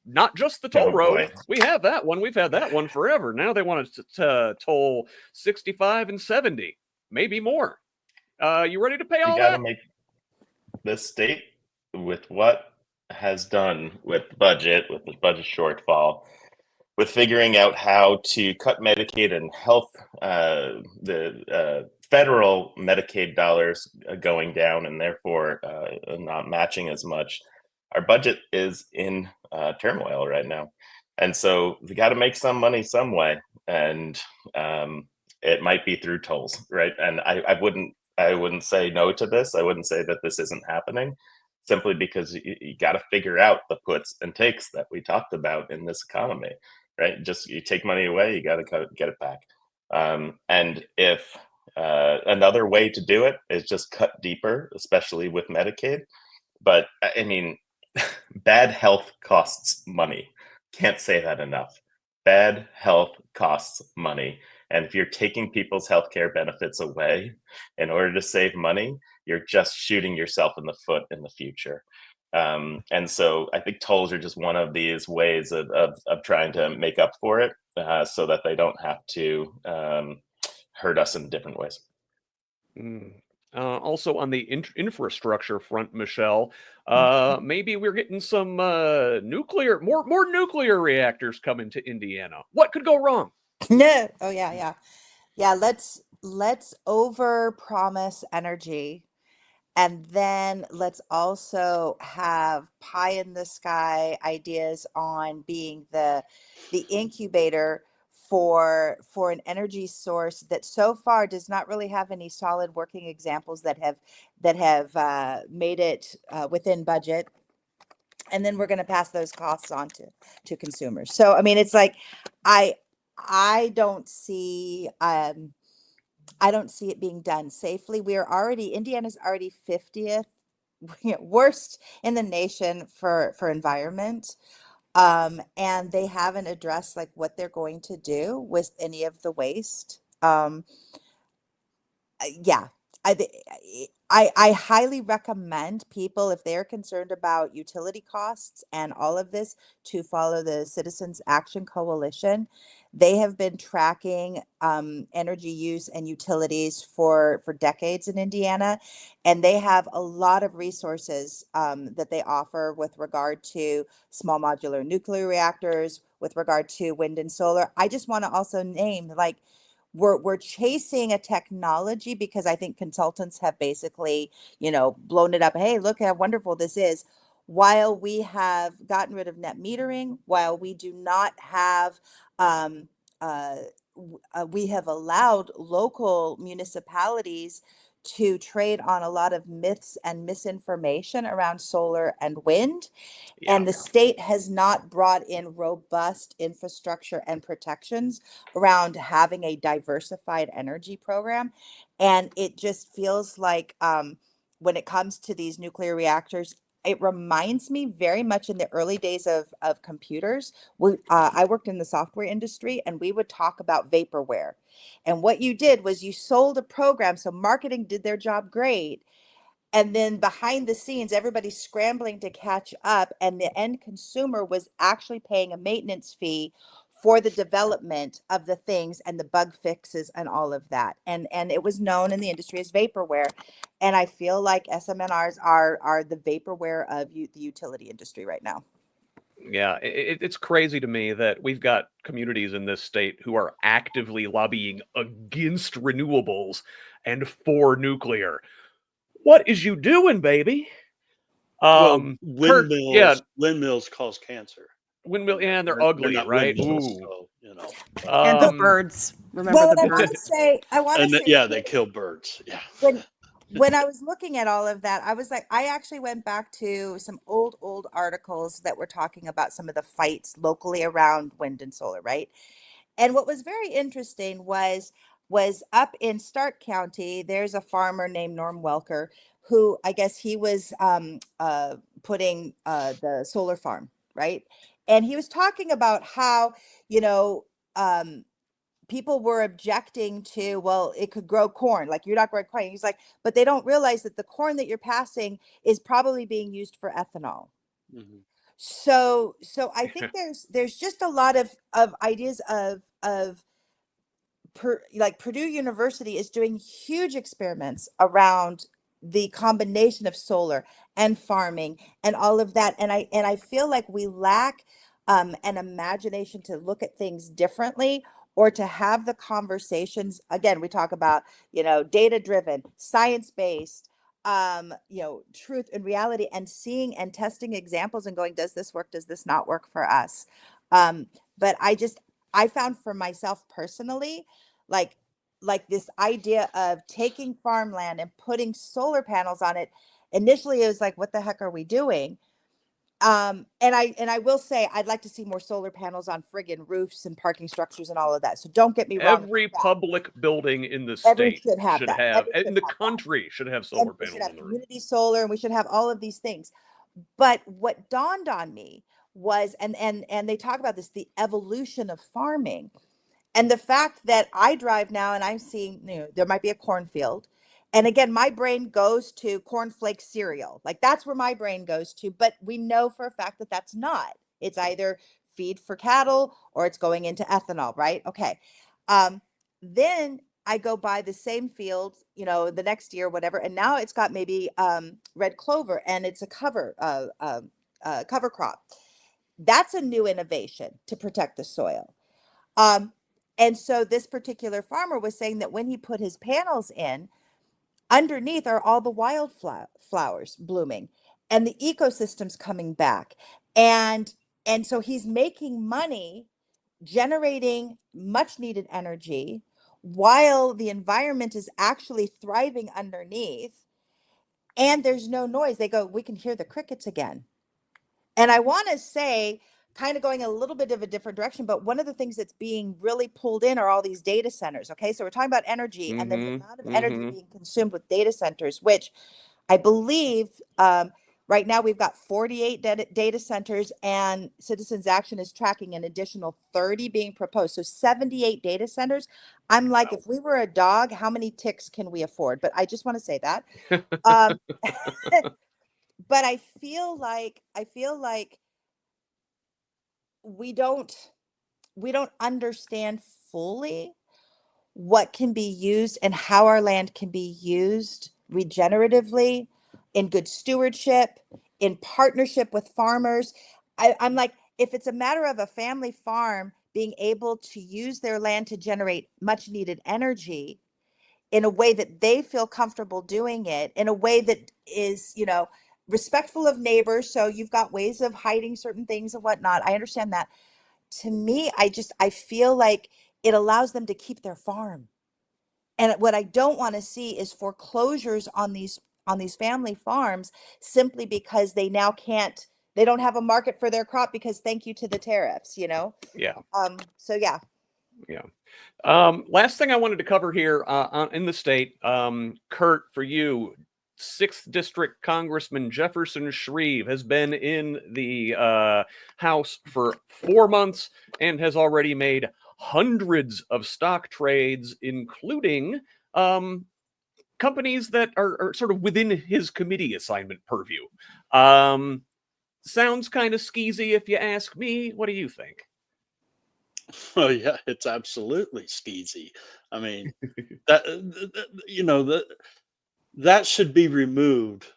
Not just the toll Oh, road. boy. We have that one. We've had that one forever. Now they want to toll 65 and 70, maybe more. You ready to pay We all got to that? make this state, with what has done with the budget, with the budget shortfall, with figuring out how to cut Medicaid and health, the federal Medicaid dollars going down, and therefore not matching as much. Our budget is in turmoil right now, and so we got to make some money some way, and it might be through tolls, right? And I wouldn't say no to this. I wouldn't say that this isn't happening, simply because you got to figure out the puts and takes that we talked about in this economy, right? Just you take money away, you got to get it back. And if another way to do it is just cut deeper, especially with Medicaid. But I mean, bad health costs money. Can't say that enough. Bad health costs money. And if you're taking people's healthcare benefits away in order to save money, you're just shooting yourself in the foot in the future. And so I think tolls are just one of these ways of trying to make up for it, so that they don't have to hurt us in different ways. Also on the infrastructure front, Michelle, maybe we're getting some more nuclear reactors coming to Indiana. What could go wrong? No. Oh yeah. Let's over promise energy, and then let's also have pie in the sky ideas on being the incubator for an energy source that so far does not really have any solid working examples that have made it within budget. And then we're going to pass those costs on to consumers. So I mean, it's like I don't see it being done safely. Indiana's already 50th worst in the nation for environment. And they haven't addressed like what they're going to do with any of the waste. Yeah, I highly recommend people, if they're concerned about utility costs and all of this, to follow the Citizens Action Coalition. They have been tracking energy use and utilities for decades in Indiana, and they have a lot of resources that they offer with regard to small modular nuclear reactors, with regard to wind and solar. I just want to also name, like, we're chasing a technology because I think consultants have basically, blown it up. Hey, look how wonderful this is. While we have gotten rid of net metering, while we do not have, we have allowed local municipalities to trade on a lot of myths and misinformation around solar and wind. And the state has not brought in robust infrastructure and protections around having a diversified energy program. And it just feels like when it comes to these nuclear reactors, it reminds me very much in the early days of computers. I worked in the software industry, and we would talk about vaporware. And what you did was you sold a program. So marketing did their job great. And then behind the scenes, everybody's scrambling to catch up, and the end consumer was actually paying a maintenance fee for the development of the things and the bug fixes and all of that. And it was known in the industry as vaporware. And I feel like SMNRs are the vaporware of the utility industry right now. Yeah, it's crazy to me that we've got communities in this state who are actively lobbying against renewables and for nuclear. What is you doing, baby? Well, Kurt, yeah, windmills cause cancer, windmill, and yeah, and they're they're ugly, not right? windmills, Ooh. so And the Um, birds. Remember Well, the and birds. I want to and say yeah, too, they kill birds. Yeah. when I was looking at all of that, I was like, I actually went back to some old articles that were talking about some of the fights locally around wind and solar, right? And what was very interesting was up in Stark County, there's a farmer named Norm Welker who I guess he was putting the solar farm, right? And he was talking about how, you know, um, people were objecting to, well, it could grow corn, like you're not growing corn. He's like, but they don't realize that the corn that you're passing is probably being used for ethanol. Mhm. So I think there's just a lot of ideas of like Purdue University is doing huge experiments around the combination of solar and farming and all of that, and I feel like we lack an imagination to look at things differently, or to have the conversations. Again, we talk about, data driven, science based, truth and reality, and seeing and testing examples and going, does this work, does this not work for us? But I found for myself personally, like this idea of taking farmland and putting solar panels on it. Initially it was like, what the heck are we doing? And I will say, I'd like to see more solar panels on friggin' roofs and parking structures and all of that, so don't get me wrong every about that. public building in the Every state should have should that. have, Every in should the have that. country should have And solar we should panels have on the roof. community solar, and we should have all of these things. But what dawned on me was, and they talk about this, the evolution of farming. And the fact that I drive now and I'm seeing, there might be a cornfield. And again, my brain goes to cornflake cereal. Like that's where my brain goes to. But we know for a fact that that's not. It's either feed for cattle or it's going into ethanol, right? Okay. Then I go by the same field, the next year, whatever. And now it's got maybe red clover, and it's a cover crop. That's a new innovation to protect the soil. Um, and so this particular farmer was saying that when he put his panels in, underneath are all the flowers blooming, and the ecosystem's coming back. And so he's making money generating much needed energy while the environment is actually thriving underneath, and there's no noise. They go, we can hear the crickets again. And I want to say, kind of going a little bit of a different direction, but one of the things that's being really pulled in are all these data centers. Okay. So we're talking about energy, and then the Mm-hmm. amount of energy Mm-hmm. being consumed with data centers, which I believe right now we've got 48 data centers, and Citizens Action is tracking an additional 30 being proposed. So 78 data centers. I'm like, if we were a dog, how many ticks can we afford? But I just want to say that. Um, but I feel like we don't understand fully what can be used and how our land can be used regeneratively, in good stewardship, in partnership with farmers. I'm like, if it's a matter of a family farm being able to use their land to generate much needed energy in a way that they feel comfortable doing it, in a way that is, respectful of neighbors. So you've got ways of hiding certain things and whatnot. I understand that. To me, I feel like it allows them to keep their farm. And what I don't want to see is foreclosures on these family farms, simply because they don't have a market for their crop, because thank you to the tariffs. Yeah. So yeah. Yeah. Last thing I wanted to cover here in the state, Kurt, for you, 6th District Congressman Jefferson Shreve has been in the House for 4 months and has already made hundreds of stock trades, including companies that are sort of within his committee assignment purview. Sounds kind of skeezy if you ask me. What do you think? Oh yeah, it's absolutely skeezy. I mean, that that should be removed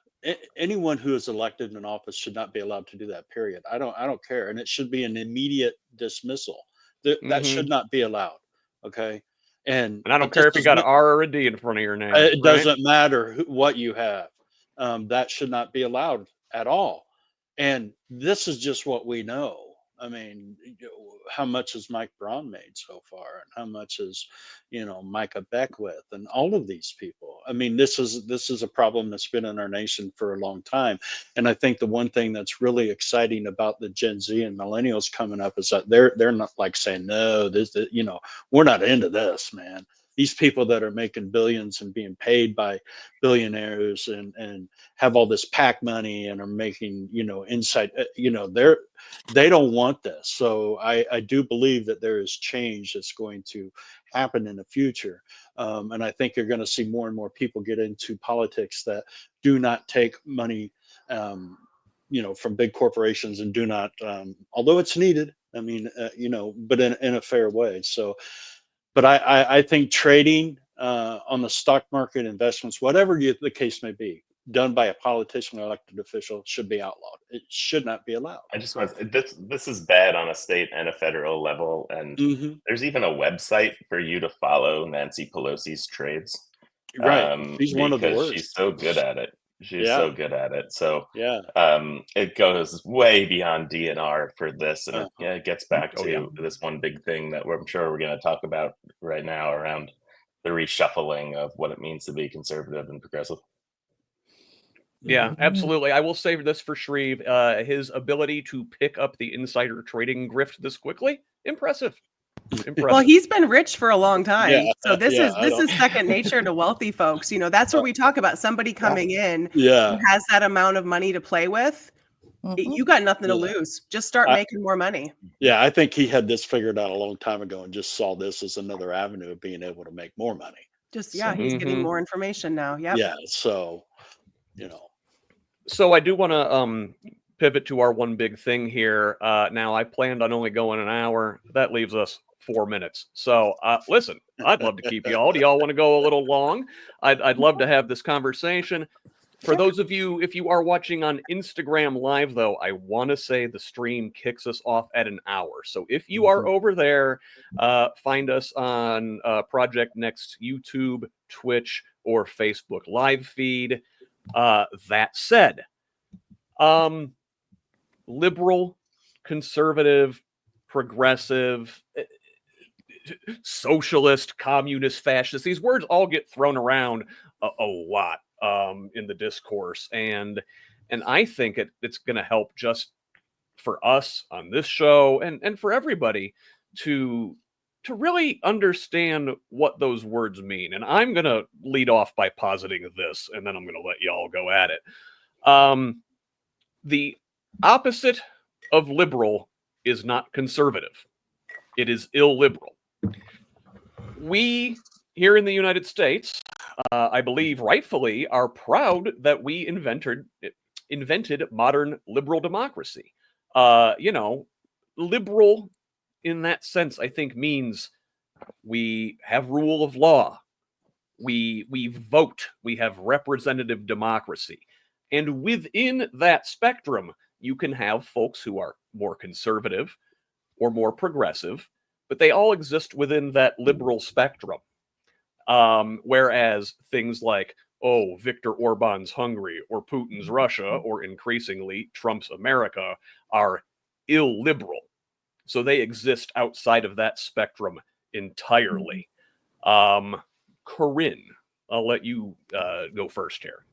anyone who is elected in office should not be allowed to do that. Period. I don't care, and it should be an immediate dismissal. That Hmm. should not be allowed. Okay, And I but don't this care if you is got an R or a D in front of your name, it right? doesn't matter what you have. That should not be allowed at all. And this is just what we know. I mean, how much has Mike Braun made so far, and how much is, Micah Beckwith, and all of these people. I mean, this is a problem that's been in our nation for a long time. And I think the one thing that's really exciting about the Gen Z and millennials coming up is that they're not like saying, no, we're not into this, man. These people that are making billions and being paid by billionaires and have all this PAC money and are making, insight, they don't want this. So I do believe that there is change that's going to happen in the future. And I think you're going to see more and more people get into politics that do not take money, from big corporations, and do not, although it's needed, I mean, but in a fair way. So, but I think trading on the stock market, investments, whatever the case may be, done by a politician or elected official should be outlawed. It should not be allowed. I just want to, this is bad on a state and a federal level, and Hmm. there's even a website for you to follow Nancy Pelosi's trades, Right. She's one of the because worst. she's so good at it. She's Yeah. so good at it. So Yeah. it goes way beyond DNR for this, and Uh-huh. it gets back Oh, yeah. to this one big thing that I'm sure we're going to talk about right now around the reshuffling of what it means to be conservative and progressive. Yeah, Mhm. absolutely. I will save this for Shreve. His ability to pick up the insider trading grift this quickly, impressive. Impressive. Well, he's been rich for a long time. Yeah. So this Yeah, is I this don't- is second nature to wealthy folks. That's where we talk about somebody coming in Yeah. who has that amount of money to play with. Mhm. You got nothing to Yeah. lose. Just start I- making more money. Yeah, I think he had this figured out a long time ago and just saw this as another avenue of being able to make more money. Just So, he's getting Mhm. more information now. Yep. yeah. So, So I do want to pivot to our one big thing here. Now, I planned on only going an hour. That leaves us 4 minutes. So listen, I'd love to keep y'all. Do y'all want to go a little long? I'd love to have this conversation. For Sure. those of you, if you are watching on Instagram Live, though, I want to say the stream kicks us off at an hour. So if you are over there, find us on Project Next YouTube, Twitch, or Facebook live feed. That said, liberal, conservative, progressive, socialist, communist, fascist, these words all get thrown around a lot in the discourse. And I think it's going to help just for us on this show and for everybody to really understand what those words mean. And I'm going to lead off by positing this, and then I'm going to let y'all go at it. The opposite of liberal is not conservative. It is illiberal. We here in the United States, I believe rightfully, are proud that we invented modern liberal democracy. Liberal in that sense, I think, means we have rule of law. We vote. We have representative democracy. And within that spectrum, you can have folks who are more conservative or more progressive, but they all exist within that liberal spectrum. Whereas things like, Viktor Orban's Hungary or Putin's Russia or increasingly Trump's America are illiberal. So they exist outside of that spectrum entirely. Corinne, I'll let you go first here.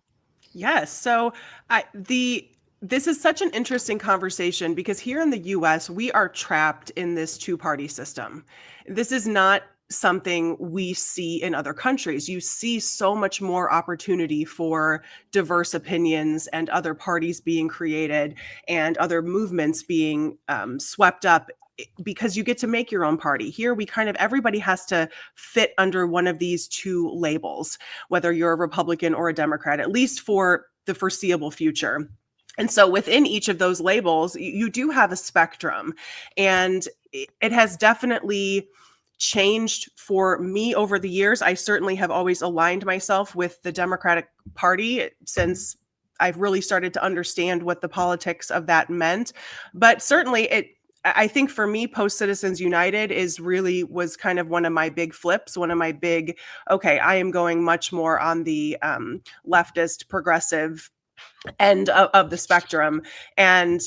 Yes. So this is such an interesting conversation because here in the US, we are trapped in this two-party system. This is not something we see in other countries. You see so much more opportunity for diverse opinions and other parties being created and other movements being swept up because you get to make your own party. Here, everybody has to fit under one of these two labels, whether you're a Republican or a Democrat, at least for the foreseeable future. And so within each of those labels, you do have a spectrum. And it has definitely changed for me over the years. I certainly have always aligned myself with the Democratic Party since I've really started to understand what the politics of that meant. But certainly I think for me, post Citizens United was kind of one of my big flips, one of my big, okay, I am going much more on the leftist progressive end of the spectrum. And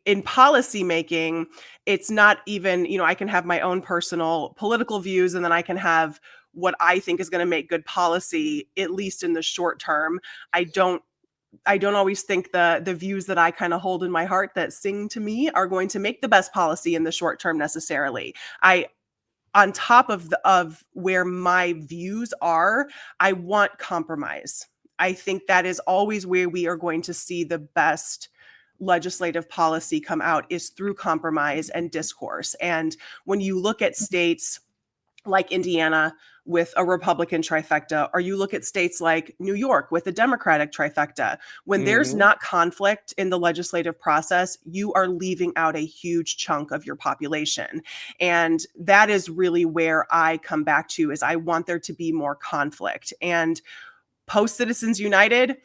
in policy making, it's not even, I can have my own personal political views, and then I can have what I think is going to make good policy, at least in the short term. I don't always think the views that I kind of hold in my heart that sing to me are going to make the best policy in the short term necessarily. On top of where my views are, I want compromise. I think that is always where we are going to see the best legislative policy come out, is through compromise and discourse. And when you look at states like Indiana with a Republican trifecta, or you look at states like New York with a Democratic trifecta, when there's not conflict in the legislative process, you are leaving out a huge chunk of your population. And that is really where I come back to, is I want there to be more conflict. And post Citizens United,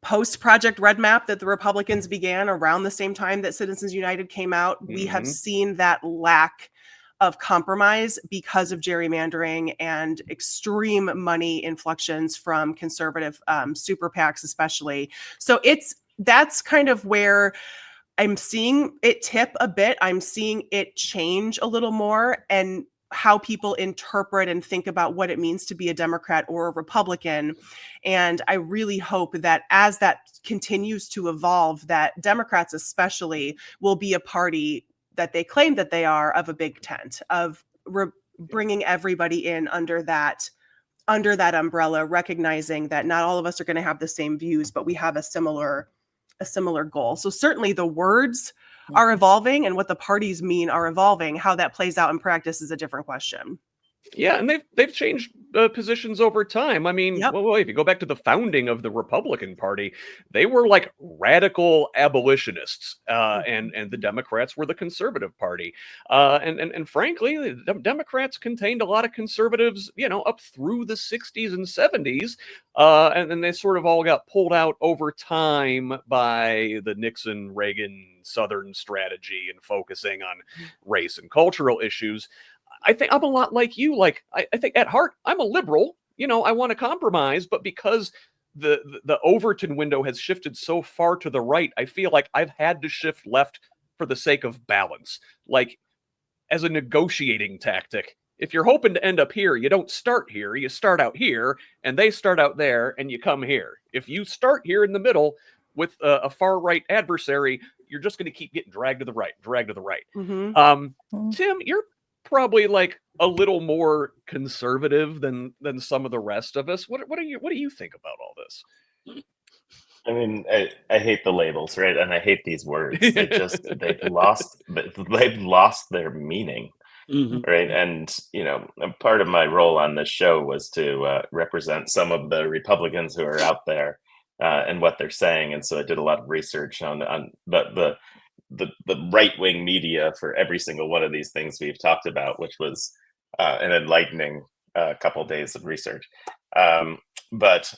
post Project Red Map that the Republicans began around the same time that Citizens United came out, we have seen that lack of compromise because of gerrymandering and extreme money influxes from conservative super PACs, especially. So that's kind of where I'm seeing it tip a bit. I'm seeing it change a little more, and how people interpret and think about what it means to be a Democrat or a Republican. And I really hope that as that continues to evolve, that Democrats especially will be a party that they claim that they are, of a big tent, of bringing everybody in under that umbrella, recognizing that not all of us are going to have the same views, but we have a similar goal. So certainly the words are evolving, and what the parties mean are evolving. How that plays out in practice is a different question. Yeah, and they've changed positions over time. I mean, well, if you go back to the founding of the Republican Party, they were like radical abolitionists, and the Democrats were the conservative party. And frankly, the Democrats contained a lot of conservatives, up through the 60s and 70s, and then they sort of all got pulled out over time by the Nixon-Reagan Southern strategy and focusing on race and cultural issues. I think I'm a lot like you. Like, I think at heart, I'm a liberal. I want to compromise, but because the Overton window has shifted so far to the right, I feel like I've had to shift left for the sake of balance. Like, as a negotiating tactic, if you're hoping to end up here, you don't start here. You start out here, and they start out there, and you come here. If you start here in the middle with a far right adversary, you're just going to keep getting dragged to the right. Tim, you're probably like a little more conservative than some of the rest of us. What do you think about all this? I mean, I hate the labels, right? And I hate these words. They've lost their meaning, right? And part of my role on this show was to represent some of the Republicans who are out there and what they're saying. And so I did a lot of research on the right-wing media for every single one of these things we've talked about, which was an enlightening couple days of research. But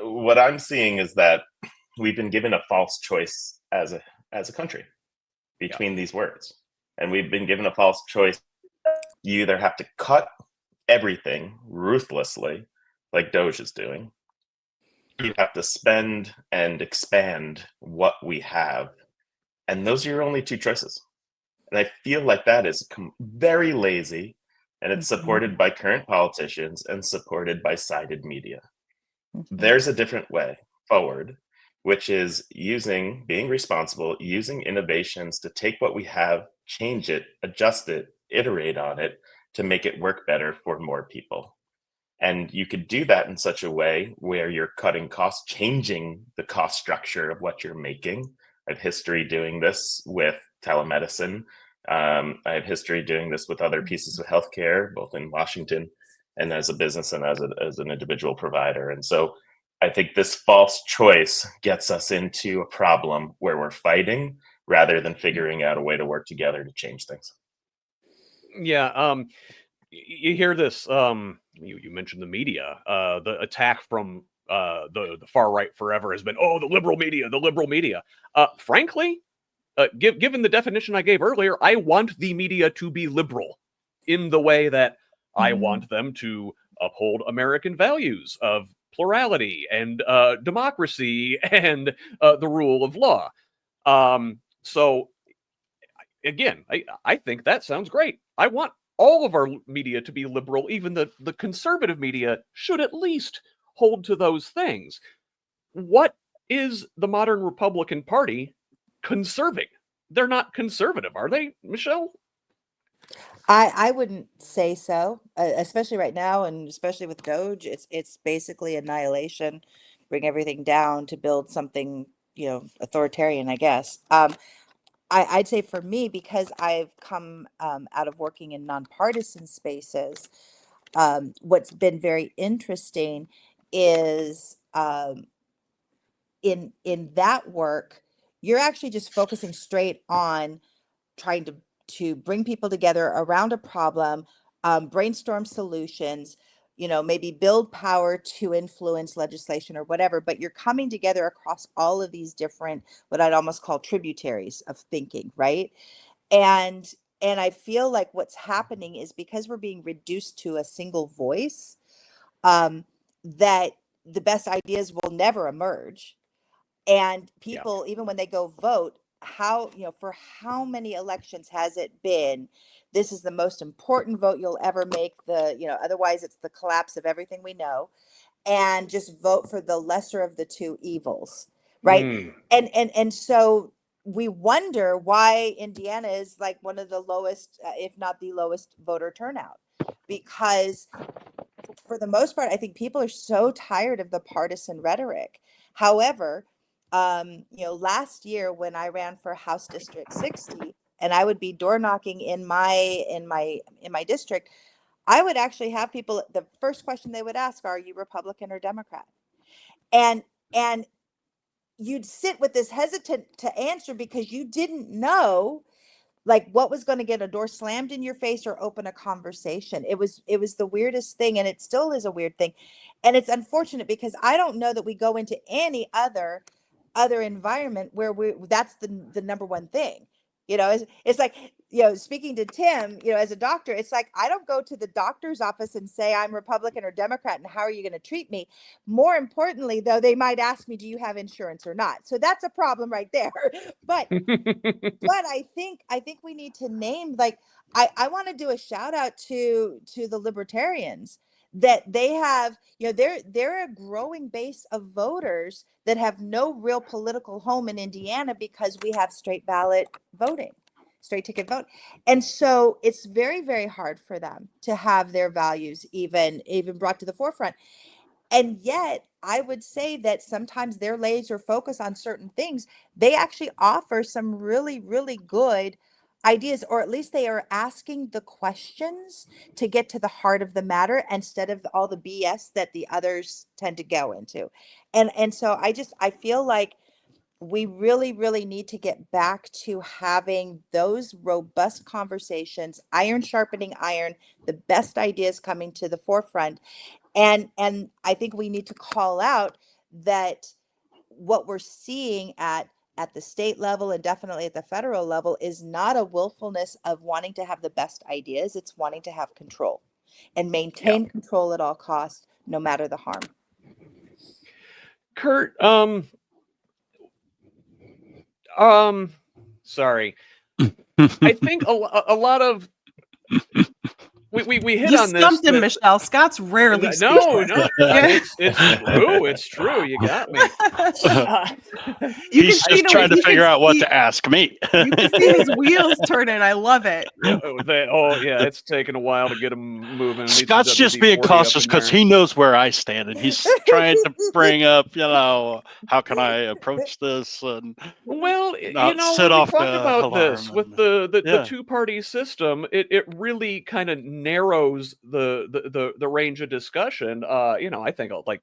what I'm seeing is that we've been given a false choice as a country between these words. And we've been given a false choice. You either have to cut everything ruthlessly, like Doge is doing. You have to spend and expand what we have. And those are your only two choices. And I feel like that is very lazy, and it's supported by current politicians and supported by sided media. There's a different way forward, which is being responsible, using innovations to take what we have, change it, adjust it, iterate on it to make it work better for more people. And you could do that in such a way where you're cutting costs, changing the cost structure of what you're making. I have history doing this with telemedicine. I have history doing this with other pieces of healthcare, both in Washington and as a business and as an individual provider. And so I think this false choice gets us into a problem where we're fighting rather than figuring out a way to work together to change things. Yeah. You hear this, you mentioned the media, the attack from the far right forever has been, the liberal media. Frankly, given the definition I gave earlier, I want the media to be liberal in the way that I want them to uphold American values of plurality and democracy and the rule of law. So again, I think that sounds great. I want all of our media to be liberal. Even the conservative media should at least hold to those things. What is the modern Republican Party conserving? They're not conservative, are they, Michelle? I wouldn't say so, especially right now, and especially with Doge. It's basically annihilation, bring everything down to build something, authoritarian, I guess. I'd say for me, because I've come out of working in nonpartisan spaces, what's been very interesting is in that work, you're actually just focusing straight on trying to bring people together around a problem, brainstorm solutions, maybe build power to influence legislation or whatever, but you're coming together across all of these different, what I'd almost call tributaries of thinking, right? And I feel like what's happening is because we're being reduced to a single voice, that the best ideas will never emerge. And Yeah. people, even when they go vote, for how many elections has it been? This is the most important vote you'll ever make. Otherwise it's the collapse of everything we know. And just vote for the lesser of the two evils, right? And so we wonder why Indiana is like one of the lowest, if not the lowest, voter turnout, because for the most part, I think people are so tired of the partisan rhetoric. However, last year when I ran for House District 60, and I would be door knocking in my district, I would actually have people, the first question they would ask, are you Republican or Democrat? And you'd sit with this hesitant to answer because you didn't know like what was going to get a door slammed in your face or open a conversation. It was the weirdest thing, and it still is a weird thing. And it's unfortunate because I don't know that we go into any other environment where that's the number one thing. It's like, speaking to Tim, as a doctor, it's like I don't go to the doctor's office and say I'm Republican or Democrat and how are you going to treat me? More importantly, though, they might ask me, do you have insurance or not? So that's a problem right there. But I think we need to name, like, I want to do a shout out to the libertarians, that they have, they're a growing base of voters that have no real political home in Indiana because we have straight ballot voting, straight ticket vote. And so it's very, very hard for them to have their values even brought to the forefront. And yet, I would say that sometimes their laser focus on certain things, they actually offer some really, really good ideas, or at least they are asking the questions to get to the heart of the matter instead of all the BS that the others tend to go into. And so I feel like we really, really need to get back to having those robust conversations, iron sharpening iron, the best ideas coming to the forefront. And I think we need to call out that what we're seeing at the state level and definitely at the federal level is not a willfulness of wanting to have the best ideas. It's wanting to have control and maintain control at all costs, no matter the harm. Kurt, sorry. I think a lot of we hit You on this. stumped him, Michelle. Scott's rarely No, speechless. it's true. You got me. He's just trying to figure out what to ask me. You can see his wheels turning. I love it. It's taken a while to get him moving. Scott's just being cautious because he knows where I stand, and he's trying to bring up, how can I approach this and set off talk about this with the two-party system. It really kind of narrows the range of discussion. I think like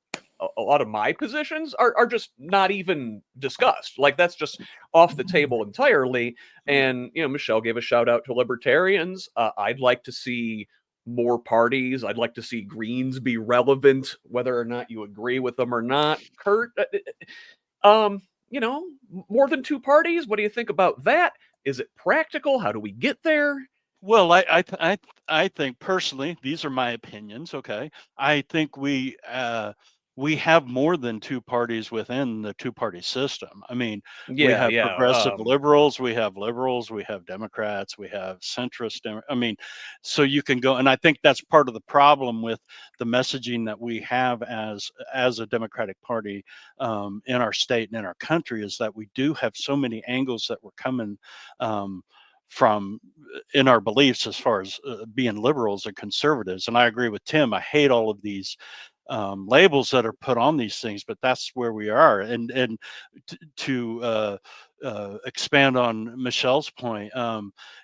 a lot of my positions are just not even discussed. Like that's just off the table entirely. And Michelle gave a shout out to libertarians. I'd like to see more parties. I'd like to see Greens be relevant, whether or not you agree with them or not. Kurt, you know, more than 2 parties. What do you think about that? Is it practical? How do we get there? Well, I think personally, these are my opinions. Okay, I think we have more than 2 parties within the 2-party system. I mean, we Yeah, have yeah. progressive liberals, we have Democrats, we have centrist. I mean, so you can go, and I think that's part of the problem with the messaging that we have as a Democratic Party in our state and in our country, is that we do have so many angles that we're coming from in our beliefs as far as being liberals or conservatives. And I agree with Tim. I hate all of these labels that are put on these things, but that's where we are. And to expand on Michelle's point,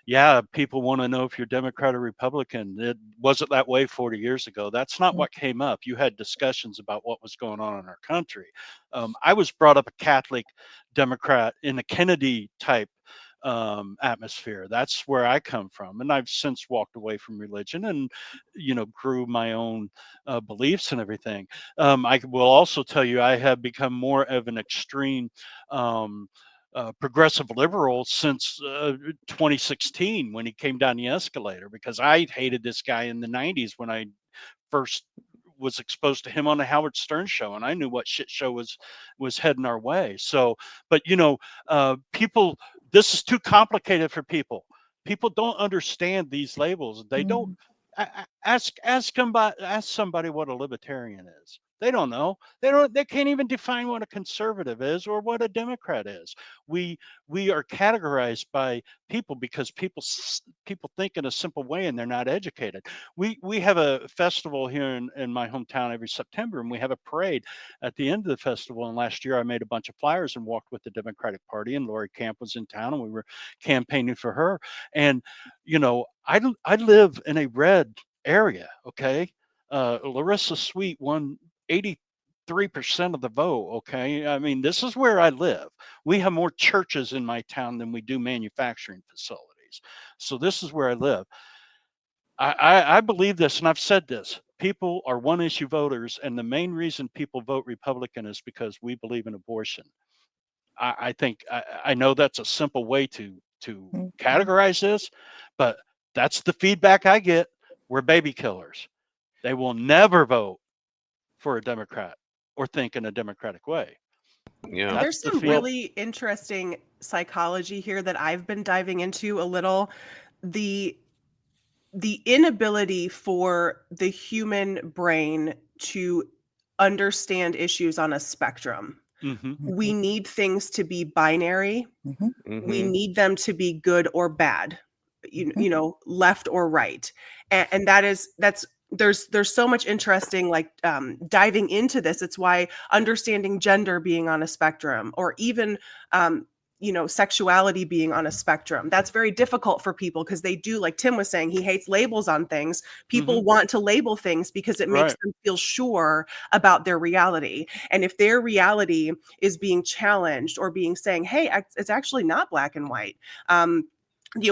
yeah, people want to know if you're Democrat or Republican. It wasn't that way 40 years ago. That's not what came up. You had discussions about what was going on in our country. I was brought up a Catholic Democrat in a Kennedy type atmosphere. That's where I come from, and I've since walked away from religion and grew my own beliefs and everything. I will also tell you I have become more of an extreme progressive liberal since 2016 when he came down the escalator, because I hated this guy in the 90s when I first was exposed to him on the Howard Stern show, and I knew what shit show was heading our way. So, but people, this is too complicated for people. People don't understand these labels. They don't. Ask somebody what a libertarian is. They don't know. They can't even define what a conservative is or what a Democrat is. We are categorized by people because people think in a simple way and they're not educated. We have a festival here in my hometown every September, and we have a parade at the end of the festival. And last year I made a bunch of flyers and walked with the Democratic Party, and Lori Camp was in town, and we were campaigning for her. And I live in a red area. Okay, Larissa Sweet won 83% of the vote. Okay, I mean, this is where I live. We have more churches in my town than we do manufacturing facilities. So this is where I live. I believe this, and I've said this. People are one issue voters, and the main reason people vote Republican is because we believe in abortion. I think I know that's a simple way to categorize this, but that's the feedback I get. We're baby killers. They will never vote for a Democrat or think in a democratic way. Yeah. There's some really interesting psychology here that I've been diving into a little. The inability for the human brain to understand issues on a spectrum. We need things to be binary. We need them to be good or bad, left or right. And there's so much interesting, diving into this. It's why understanding gender being on a spectrum, or even sexuality being on a spectrum, that's very difficult for people, because they do, like Tim was saying, he hates labels on things. People want to label things because it makes them feel sure about their reality. And if their reality is being challenged or being saying, hey, it's actually not black and white,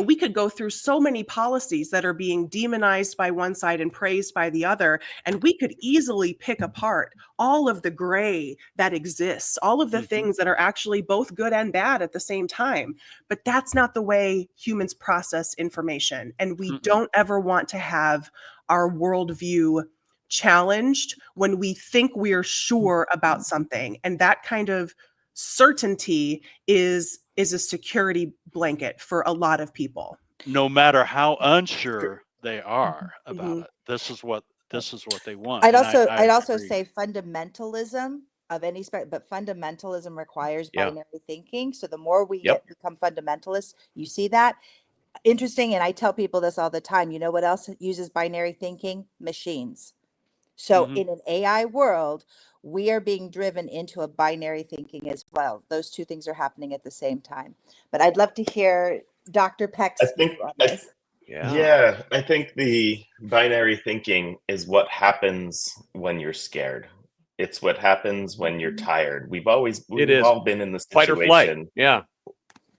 we could go through so many policies that are being demonized by one side and praised by the other, and we could easily pick apart all of the gray that exists, all of the things that are actually both good and bad at the same time. But that's not the way humans process information, and we don't ever want to have our worldview challenged when we think we're sure about something. And that kind of certainty is a security blanket for a lot of people. No matter how unsure they are about it, this is what they want. I'd also agree. say fundamentalism of any but fundamentalism requires binary thinking. So the more we become fundamentalists, you see that. Interesting, and I tell people this all the time. You know what else uses binary thinking? Machines. So in an AI world, we are being driven into a binary thinking as well. Those two things are happening at the same time. But I'd love to hear Dr. Peck's view on this. Yeah, I think the binary thinking is what happens when you're scared. It's what happens when you're tired. We've all been in the fight or flight. situation Yeah.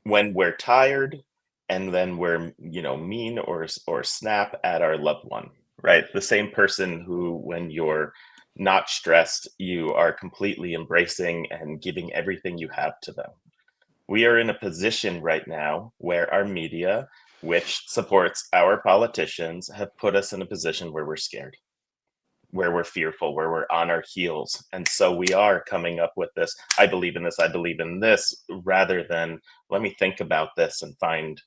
when we're tired, and then we're mean or snap at our loved one, right? The same person who, when you're not stressed, you are completely embracing and giving everything you have to them. We are in a position right now where our media, which supports our politicians, have put us in a position where we're scared, where we're fearful, where we're on our heels. And so we are coming up with this, I believe in this, I believe in this, rather than let me think about this and find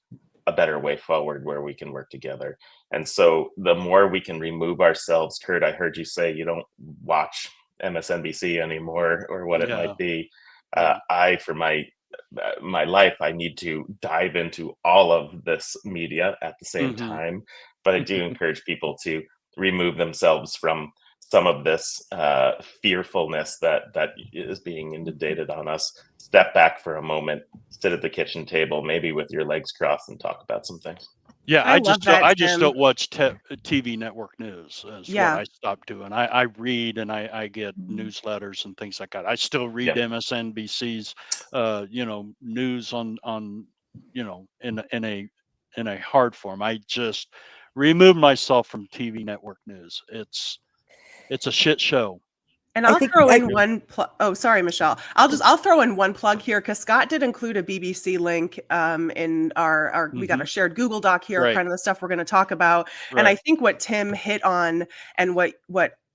a better way forward where we can work together. And so the more we can remove ourselves, Kurt, I heard you say you don't watch MSNBC anymore or what it Yeah. might be. Yeah. I, for my life, I need to dive into all of this media at the same time. But I do encourage people to remove themselves from some of this fearfulness that is being inundated on us. Step back for a moment, sit at the kitchen table, maybe with your legs crossed, and talk about some things. Yeah, I love that, I just Tim. don't watch TV network news. Is what Yeah. I stopped doing. I read and I get newsletters and things like that. I still read Yeah. MSNBC's, news on, in a hard form. I just remove myself from TV network news. It's a shit show. And I I'll think throw I, in one plug. Oh, sorry, Michelle. I'll throw in one plug here because Scott did include a BBC link in our we got a shared Google Doc here, Right. kind of the stuff we're going to talk about. And I Right. think what Tim hit on and what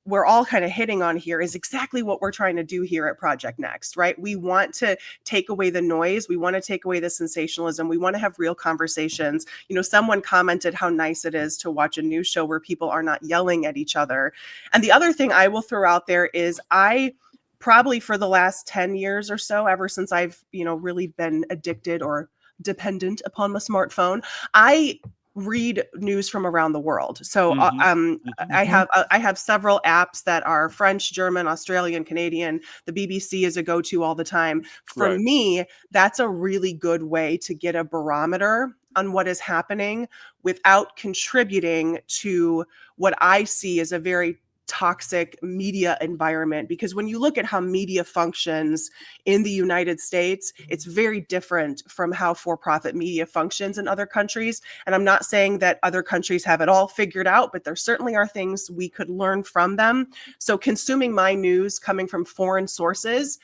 we're all kind of hitting on here is exactly what we're trying to do here at Project Next, right? We want to take away the noise. We want to take away the sensationalism. We want to have real conversations. You know, someone commented how nice it is to watch a news show where people are not yelling at each other. And the other thing I will throw out there is I probably for the last 10 years or so, ever since I've, really been addicted or dependent upon my smartphone, I read news from around the world. So I have several apps that are French, German, Australian, Canadian. The BBC is a go-to all the time. For Right. me, that's a really good way to get a barometer on what is happening without contributing to what I see as a very toxic media environment. Because when you look at how media functions in the United States, it's very different from how for-profit media functions in other countries. And I'm not saying that other countries have it all figured out, but there certainly are things we could learn from them. So consuming my news coming from foreign sources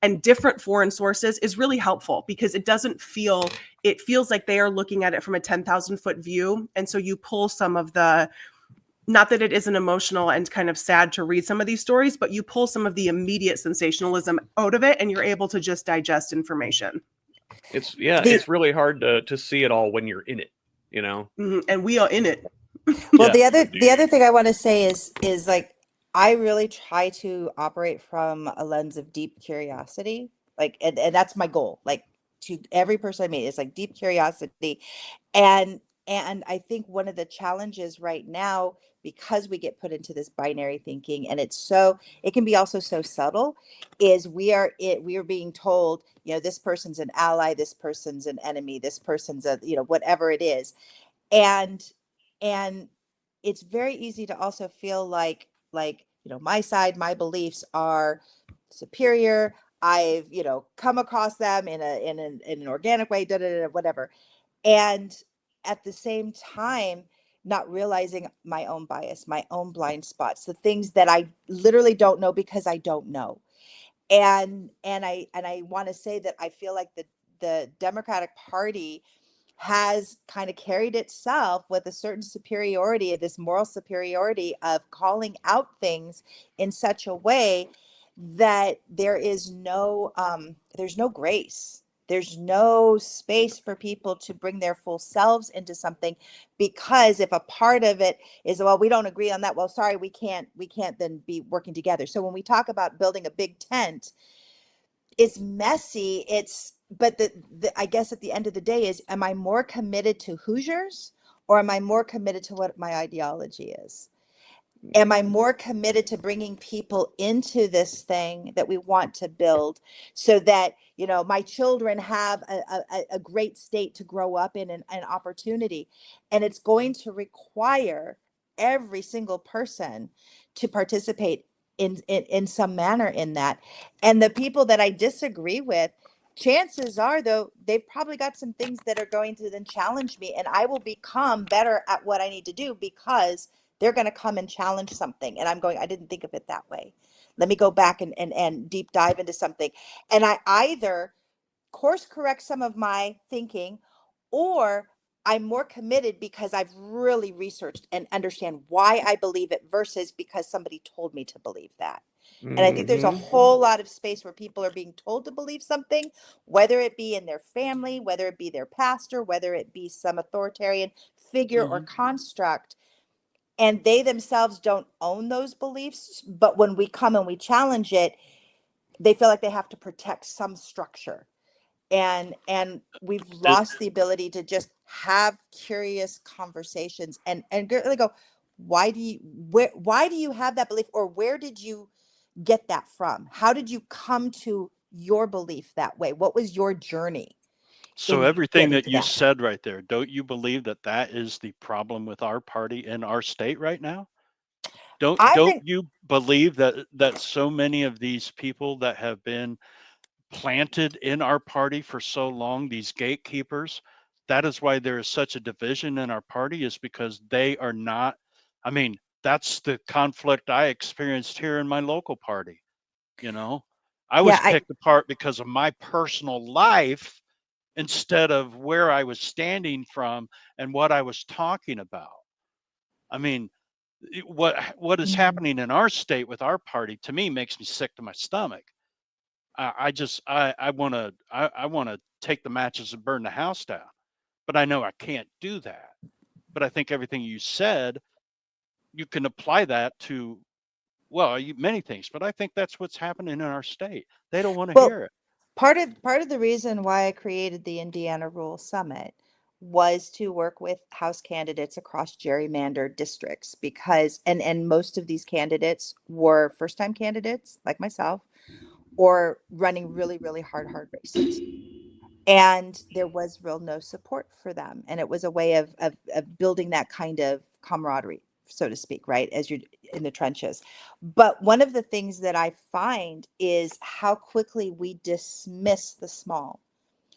and different foreign sources is really helpful because it feels like they are looking at it from a 10,000 foot view. And so you pull some of the, not that it isn't emotional and kind of sad to read some of these stories, but you pull some of the immediate sensationalism out of it and you're able to just digest information. It's really hard to see it all when you're in it, And we are in it. well, Yeah. the other thing I want to say is like, I really try to operate from a lens of deep curiosity. Like, and that's my goal. Like, to every person I meet, it's like deep curiosity. And I think one of the challenges right now, because we get put into this binary thinking, and it can be also so subtle, is we are being told, this person's an ally, this person's an enemy, this person's a, whatever it is. And it's very easy to also feel like my side, my beliefs are superior. I've come across them in an organic way, whatever. And at the same time, not realizing my own bias, my own blind spots, the things that I literally don't know because I don't know. And I want to say that I feel like the Democratic Party has kind of carried itself with a certain superiority, this moral superiority of calling out things in such a way that there's no grace. There's no space for people to bring their full selves into something, because if a part of it is, well, we don't agree on that, well, sorry, we can't then be working together. So when we talk about building a big tent, it's messy. But the I guess at the end of the day is, am I more committed to Hoosiers, or am I more committed to what my ideology is? Am I more committed to bringing people into this thing that we want to build, so that, my children have a great state to grow up in, and an opportunity? And it's going to require every single person to participate in some manner in that. And the people that I disagree with, chances are, though, they've probably got some things that are going to then challenge me, and I will become better at what I need to do because they're going to come and challenge something. And I'm going, I didn't think of it that way. Let me go back and deep dive into something. And I either course correct some of my thinking, or I'm more committed because I've really researched and understand why I believe it versus because somebody told me to believe that. And I think there's a whole lot of space where people are being told to believe something, whether it be in their family, whether it be their pastor, whether it be some authoritarian figure or construct, and they themselves don't own those beliefs. But when we come and we challenge it, they feel like they have to protect some structure. And we've lost the ability to just have curious conversations and really go, why do you have that belief, or where did you get that from? How did you come to your belief that way? What was your journey So in everything getting that to you that? said right there, don't you believe that that is the problem with our party in our state right now? I Don't think, you believe that so many of these people that have been planted in our party for so long, these gatekeepers, that is why there is such a division in our party, is because they are not, I mean, that's the conflict I experienced here in my local party. You know, I yeah, was picked apart because of my personal life instead of where I was standing from and what I was talking about. I mean, what is Mhm. happening in our state with our party, to me, makes me sick to my stomach. I just I want to I want to take the matches and burn the house down, but I know I can't do that. But I think everything you said, you can apply that to, well, many things. But I think that's what's happening in our state. They don't want to Well, hear it. part of the reason why I created the Indiana Rural Summit was to work with House candidates across gerrymandered districts, because and most of these candidates were first time candidates like myself, or running really, really hard races. And there was real no support for them. And it was a way of building that kind of camaraderie, so to speak, right? As you're in the trenches. But one of the things that I find is how quickly we dismiss the small.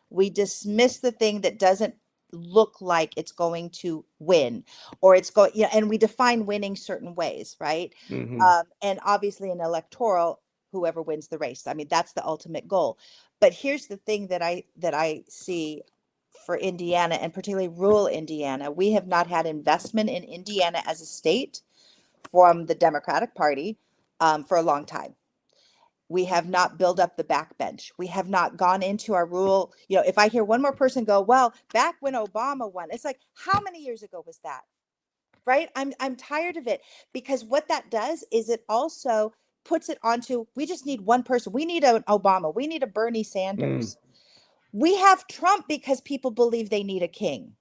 We dismiss the thing that doesn't look like it's going to win, or it's going, yeah, and we define winning certain ways, right? And obviously in electoral, whoever wins the race, I mean, that's the ultimate goal. But here's the thing that I see for Indiana, and particularly rural Indiana: we have not had investment in Indiana as a state from the Democratic Party for a long time. We have not built up the backbench. We have not gone into our rural, if I hear one more person go, well, back when Obama won, it's like, how many years ago was that? Right? I'm tired of it, because what that does is it also puts it onto, we just need one person. We need an Obama. We need a Bernie Sanders. We have Trump because people believe they need a king.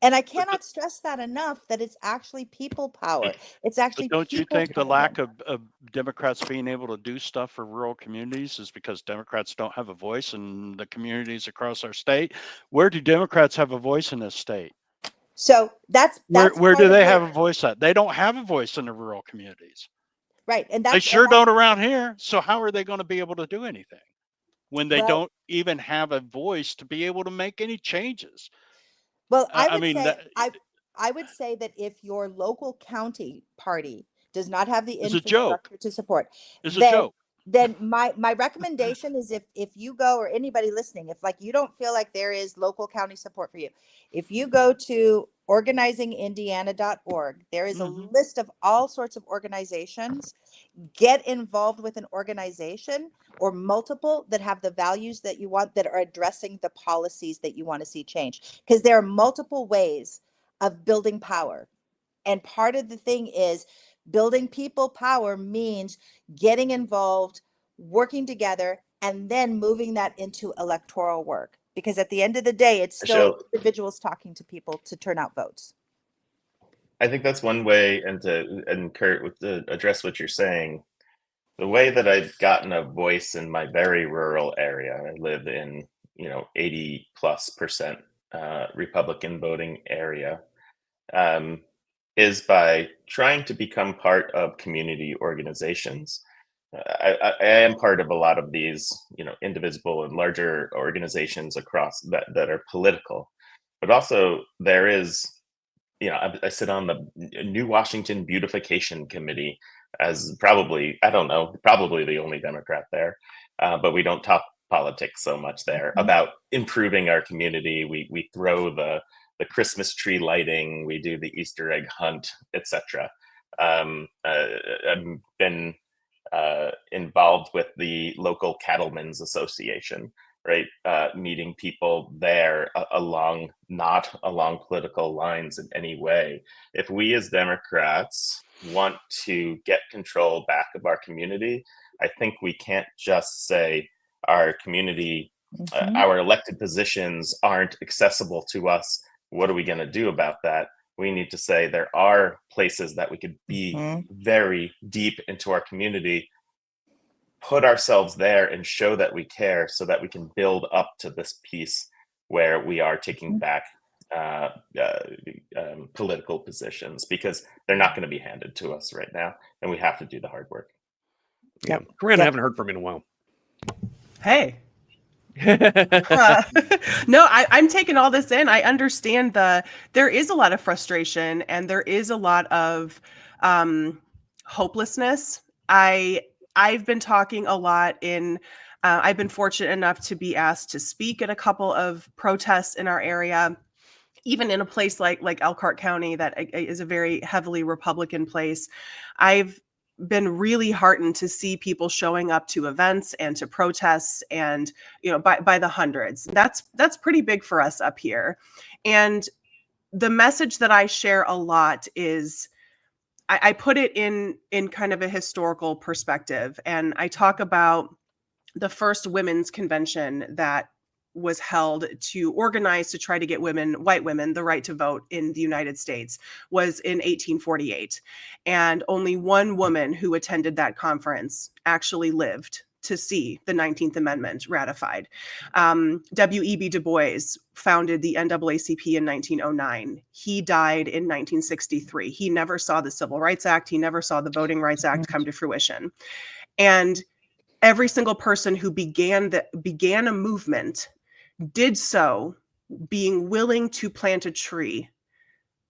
And I cannot stress that enough, that it's actually people power. It's But actually don't you people think the power. lack of Democrats being able to do stuff for rural communities is because Democrats don't have a voice in the communities across our state? Where do Democrats have a voice in this state? So that's Where do part of they have where, a voice at? They don't have a voice in the rural communities. right. And They that's sure don't around here. So how are they going to be able to do anything when they well, don't even have a voice to be able to make any changes? Well, I I would mean, say that I would say that if your local county party does not have the is a joke. infrastructure to support, Is a then joke. my recommendation is, if you go, or anybody listening, if like you don't feel like there is local county support for you, if you go to organizingindiana.org, there is a Hmm. list of all sorts of organizations. Get involved with an organization or multiple that have the values that you want, that are addressing the policies that you want to see change, because there are multiple ways of building power. And part of the thing is, building people power means getting involved, working together, and then moving that into electoral work, because at the end of the day, it's still Michelle, individuals talking to people to turn out votes. I think that's one way, and Kurt, to address what you're saying, the way that I've gotten a voice in my very rural area, I live in, 80+% Republican voting area, um, is by trying to become part of community organizations. I am part of a lot of these, indivisible and larger organizations across that are political, but also there is I sit on the New Washington Beautification Committee as probably, I don't know, probably the only Democrat there, but we don't talk politics so much there about improving our community. We throw the Christmas tree lighting, we do the Easter egg hunt, etc. I've been involved with the local cattlemen's association, right? Meeting people there not along political lines in any way. If we as Democrats want to get control back of our community, I think we can't just say our community, our elected positions aren't accessible to us. What are we going to do about that? We need to say there are places that we could be very deep into our community, put ourselves there and show that we care so that we can build up to this piece where we are taking back political positions, because they're not going to be handed to us right now, and we have to do the hard work. Yeah. Corinne, I haven't heard from you in a while. Hey. No, I'm taking all this in. I understand there is a lot of frustration and there is a lot of hopelessness. I've been talking a lot I've been fortunate enough to be asked to speak at a couple of protests in our area, even in a place like Elkhart County that is a very heavily Republican place. I've been really heartened to see people showing up to events and to protests, and by the hundreds. That's pretty big for us up here. And the message that I share a lot is I put it in kind of a historical perspective, and I talk about the first women's convention that was held to organize to try to get white women, the right to vote in the United States, was in 1848. And only one woman who attended that conference actually lived to see the 19th Amendment ratified. W.E.B. Du Bois founded the NAACP in 1909. He died in 1963. He never saw the Civil Rights Act. He never saw the Voting Rights Act come to fruition. And every single person who began a movement did so being willing to plant a tree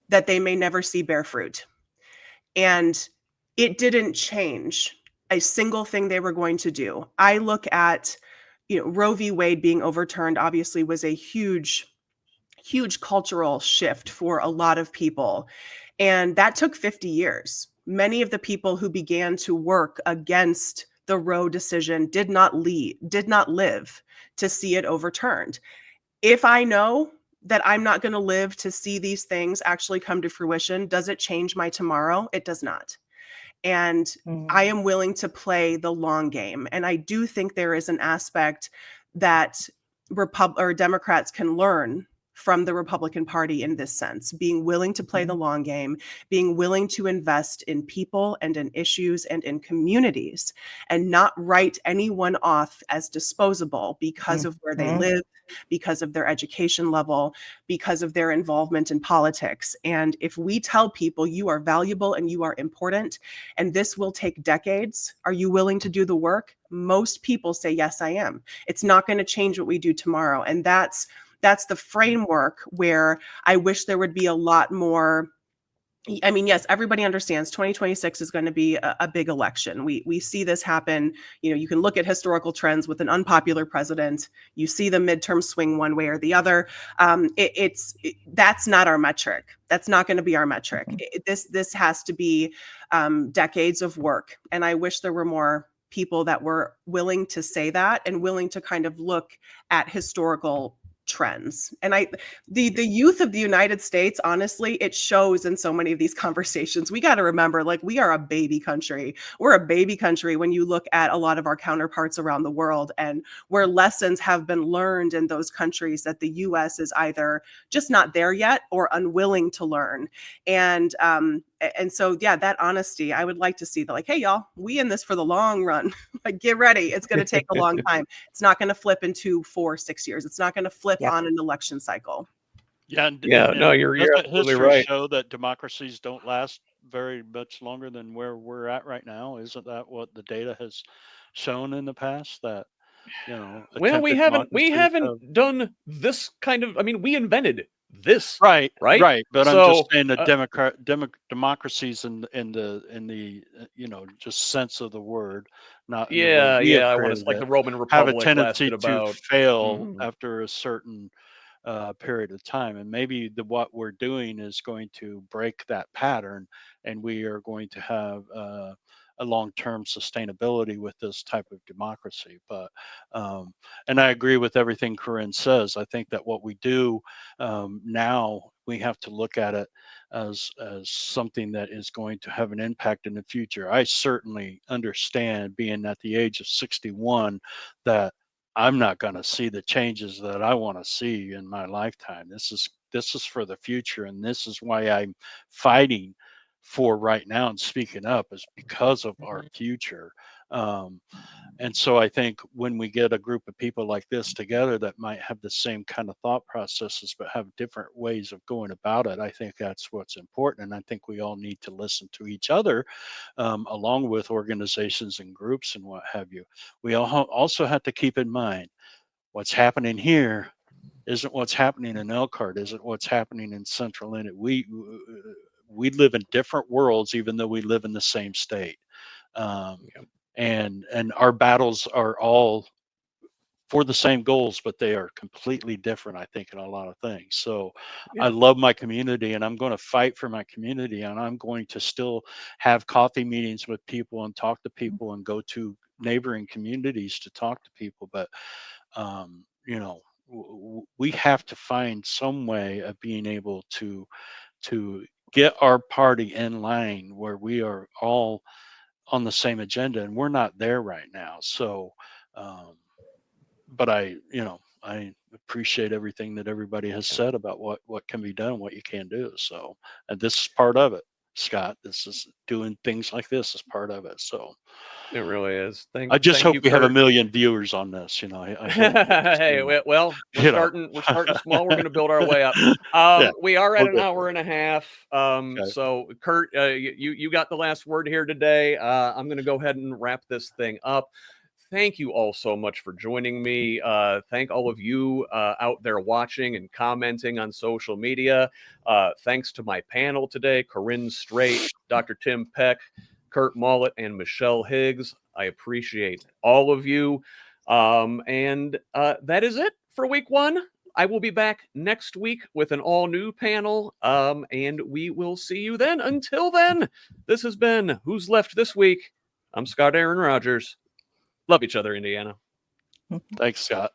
that they may never see bear fruit. And it didn't change a single thing they were going to do. I look at, Roe v. Wade being overturned obviously was a huge cultural shift for a lot of people. And that took 50 years. Many of the people who began to work against the Roe decision did not live to see it overturned. If I know that I'm not going to live to see these things actually come to fruition, does it change my tomorrow? It does not. And I am willing to play the long game. And I do think there is an aspect that Democrats can learn from the Republican Party in this sense, being willing to play the long game, being willing to invest in people and in issues and in communities, and not write anyone off as disposable because of where they live, because of their education level, because of their involvement in politics. And if we tell people you are valuable and you are important, and this will take decades, are you willing to do the work? Most people say, yes, I am. It's not going to change what we do tomorrow. And that's the framework where I wish there would be a lot more. I mean, yes, everybody understands 2026 is going to be a big election. We see this happen. You can look at historical trends with an unpopular president. You see the midterm swing one way or the other. That's not our metric. That's not going to be our metric. This has to be decades of work. And I wish there were more people that were willing to say that and willing to kind of look at historical trends. And the youth of the United States, honestly, it shows in so many of these conversations. We got to remember, we are a baby country. We're a baby country when you look at a lot of our counterparts around the world, and where lessons have been learned in those countries that the US is either just not there yet or unwilling to learn. And so, yeah, that honesty, I would like to see hey, y'all, we in this for the long run. Get ready. It's going to take a long time. It's not going to flip in 2, 4, 6 years. It's not going to flip on an election cycle. Yeah. No, you're absolutely right. Show that democracies don't last very much longer than where we're at right now. Isn't that what the data has shown in the past? That, well, we haven't done this kind of, we invented this. Right, Right? right. But I'm just So, saying the democracies in the just sense of the word, not in the way we have yeah, I want to created like it, the Roman have a Republic tendency lasted to about. fail Mhm. after a certain period of time. And maybe what we're doing is going to break that pattern, and we are going to have a long-term sustainability with this type of democracy. But and I agree with everything Corinne says. I think that what we do now, we have to look at it as something that is going to have an impact in the future. I certainly understand, being at the age of 61, that I'm not going to see the changes that I want to see in my lifetime. This is for the future, and this is why I'm fighting for right now and speaking up, is because of our future. Um, and so I think when we get a group of people like this together that might have the same kind of thought processes but have different ways of going about it, I think that's what's important. And I think we all need to listen to each other, along with organizations and groups and what have you. We also have to keep in mind what's happening here isn't what's happening in Elkhart, isn't what's happening in Central Inlet. We live in different worlds, even though we live in the same state. Um, Yeah. and our battles are all for the same goals, but they are completely different, I think, in a lot of things. So I Yeah. love my community, and I'm going to fight for my community, and I'm going to still have coffee meetings with people and talk to people and go to neighboring communities to talk to people. But we have to find some way of being able to get our party in line where we are all on the same agenda, and we're not there right now. So but I appreciate everything that everybody has Yeah. said about what can be done, what you can do. So, and this is part of it, Scott. This is doing things like this is part of it. So It really is. I just Thank hope you, we have a Kurt. million viewers on this. I hope it's, Hey, well, we're you know, starting small. We're going to build our way up. yeah, We are at we'll an get hour there. and a half. Okay. So Kurt, you got the last word here today. I'm going to go ahead and wrap this thing up. Thank you all so much for joining me. Thank all of you out there watching and commenting on social media. Thanks to my panel today, Corinne Straight, Dr. Tim Peck, Kurt Mollett, and Michelle Higgs. I appreciate all of you. And that is it for week one. I will be back next week with an all new panel, and we will see you then. Until then, this has been Who's Left This Week. I'm Scott Aaron Rogers. Love each other, Indiana. Thanks, Scott.